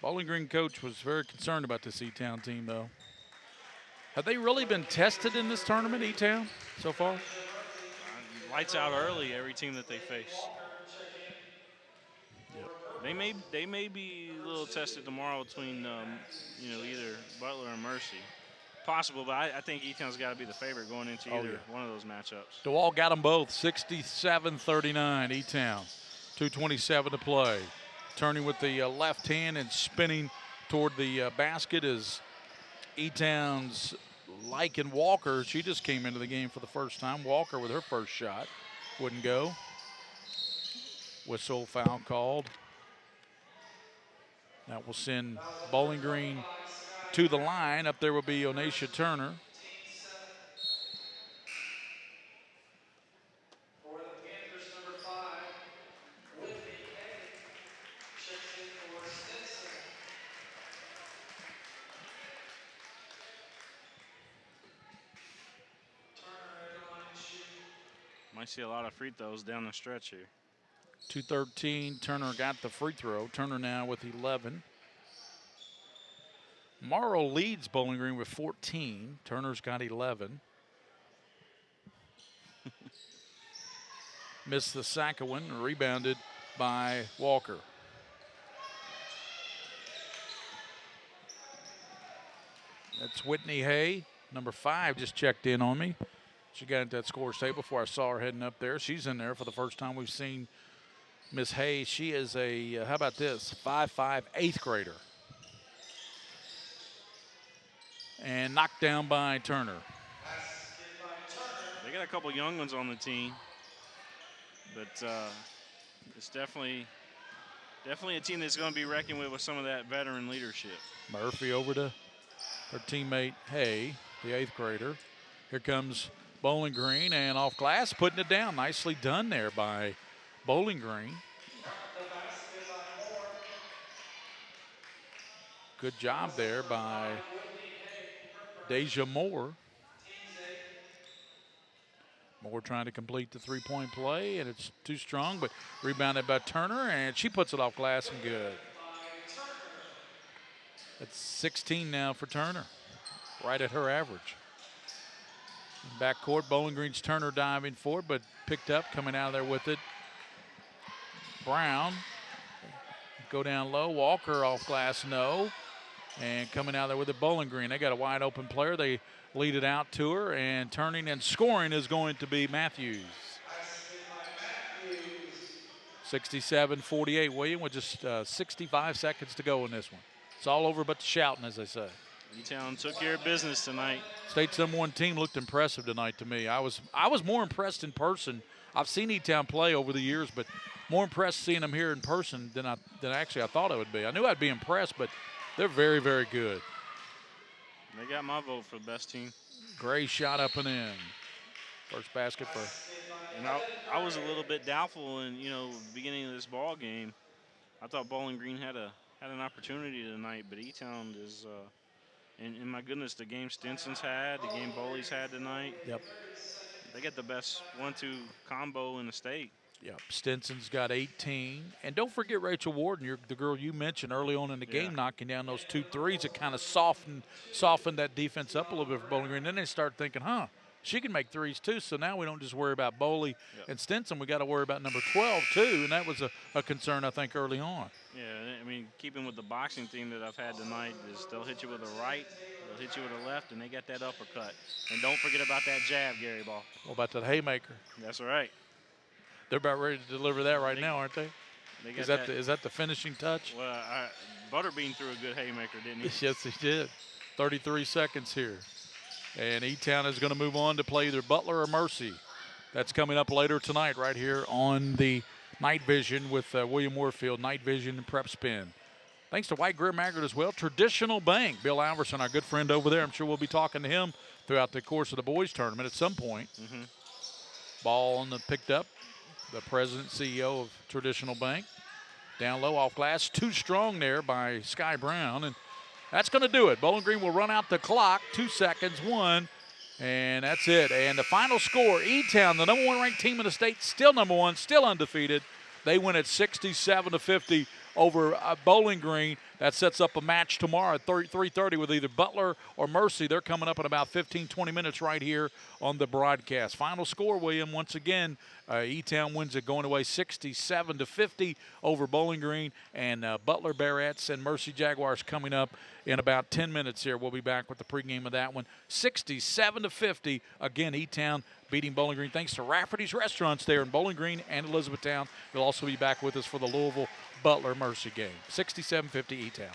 Bowling Green coach was very concerned about this E-Town team, though. Have they really been tested in this tournament, E-Town, so far? Lights out early, every team that they face. Yep. They may be a little tested tomorrow between either Butler or Mercy. Possible, but I think E-Town's got to be the favorite going into either one of those matchups. DeWalt got them both, 67-39, E-Town. 2:27 to play. Turning with the left hand and spinning toward the basket is E-Town's Lycan Walker. She just came into the game for the first time. Walker with her first shot. Wouldn't go. Whistle, foul called. That will send Bowling Green to the line. Up there will be Onacia Turner. Might see a lot of free throws down the stretch here. 2:13. Turner got the free throw. Turner now with 11. Morrow leads Bowling Green with 14. Turner's got 11. Missed the second one, rebounded by Walker. That's Whitney Hay, number 5, just checked in on me. She got into that scores table before I saw her heading up there. She's in there for the first time we've seen Miss Hay. She is a, how about this, 5'5", 8th grader. And knocked down by Turner. They got a couple young ones on the team, but it's definitely a team that's going to be reckoned with some of that veteran leadership. Murphy over to her teammate Hay, the 8th grader. Here comes Bowling Green, and off glass, putting it down. Nicely done there by Bowling Green. Good job there by Deja Moore. Moore trying to complete the three-point play, and it's too strong, but rebounded by Turner, and she puts it off glass and good. That's 16 now for Turner, right at her average. In backcourt, Bowling Green's Turner diving for it, but picked up, coming out of there with it. Brown, go down low. Walker off glass, no. And coming out there with it, Bowling Green. They got a wide open player. They lead it out to her, and turning and scoring is going to be Matthews. 67-48, William, with just 65 seconds to go in this one. It's all over but the shouting, as they say. E-Town took care of business tonight. State's #1 team looked impressive tonight to me. I was more impressed in person. I've seen E-Town play over the years, but more impressed seeing them here in person than actually I thought I would be. I knew I'd be impressed, but they're very, very good. They got my vote for the best team. Gray shot up and in. First basket for. And I was a little bit doubtful in the beginning of this ball game. I thought Bowling Green had an opportunity tonight, but E-Town is. And my goodness, the game Stinson's had, the game Bowley's had tonight. Yep. They get the best 1-2 combo in the state. Yep. Stinson's got 18. And don't forget Rachel Warden, the girl you mentioned early on in the game, knocking down those 2 threes that kind of softened that defense up a little bit for Bowling Green. Then they start thinking, she can make threes too. So now we don't just worry about Bowley and Stinson. We got to worry about number 12 too. And that was a concern, I think, early on. Yeah, I mean, keeping with the boxing theme that I've had tonight is they'll hit you with a right, they'll hit you with a left, and they got that uppercut. And don't forget about that jab, Gary Ball. What about that haymaker? That's right. They're about ready to deliver that right now, aren't they? Is that the finishing touch? Well, Butterbean threw a good haymaker, didn't he? Yes, he did. 33 seconds here. And E-Town is going to move on to play either Butler or Mercy. That's coming up later tonight right here on the Night Vision with William Warfield, Night Vision and PrepSpin. Thanks to White Greer Maggard as well. Traditional Bank, Bill Alverson, our good friend over there. I'm sure we'll be talking to him throughout the course of the boys tournament at some point. Mm-hmm. Ball on the picked up. The president, CEO of Traditional Bank. Down low off glass. Too strong there by Sky Brown. And that's going to do it. Bowling Green will run out the clock. 2 seconds, 1. And that's it. And the final score, E-Town, the #1 ranked team in the state, still #1, still undefeated. They win at 67-50 over Bowling Green. That sets up a match tomorrow at 3:30 with either Butler or Mercy. They're coming up in about 15-20 minutes right here on the broadcast. Final score, William, once again, E-Town wins it going away 67-50 over Bowling Green, and Butler Barrettes and Mercy Jaguars coming up in about 10 minutes here. We'll be back with the pregame of that one. 67-50, again, E-Town beating Bowling Green thanks to Rafferty's Restaurants there in Bowling Green and Elizabethtown. You'll also be back with us for the Louisville Butler Mercy game. 67-50 E-Town.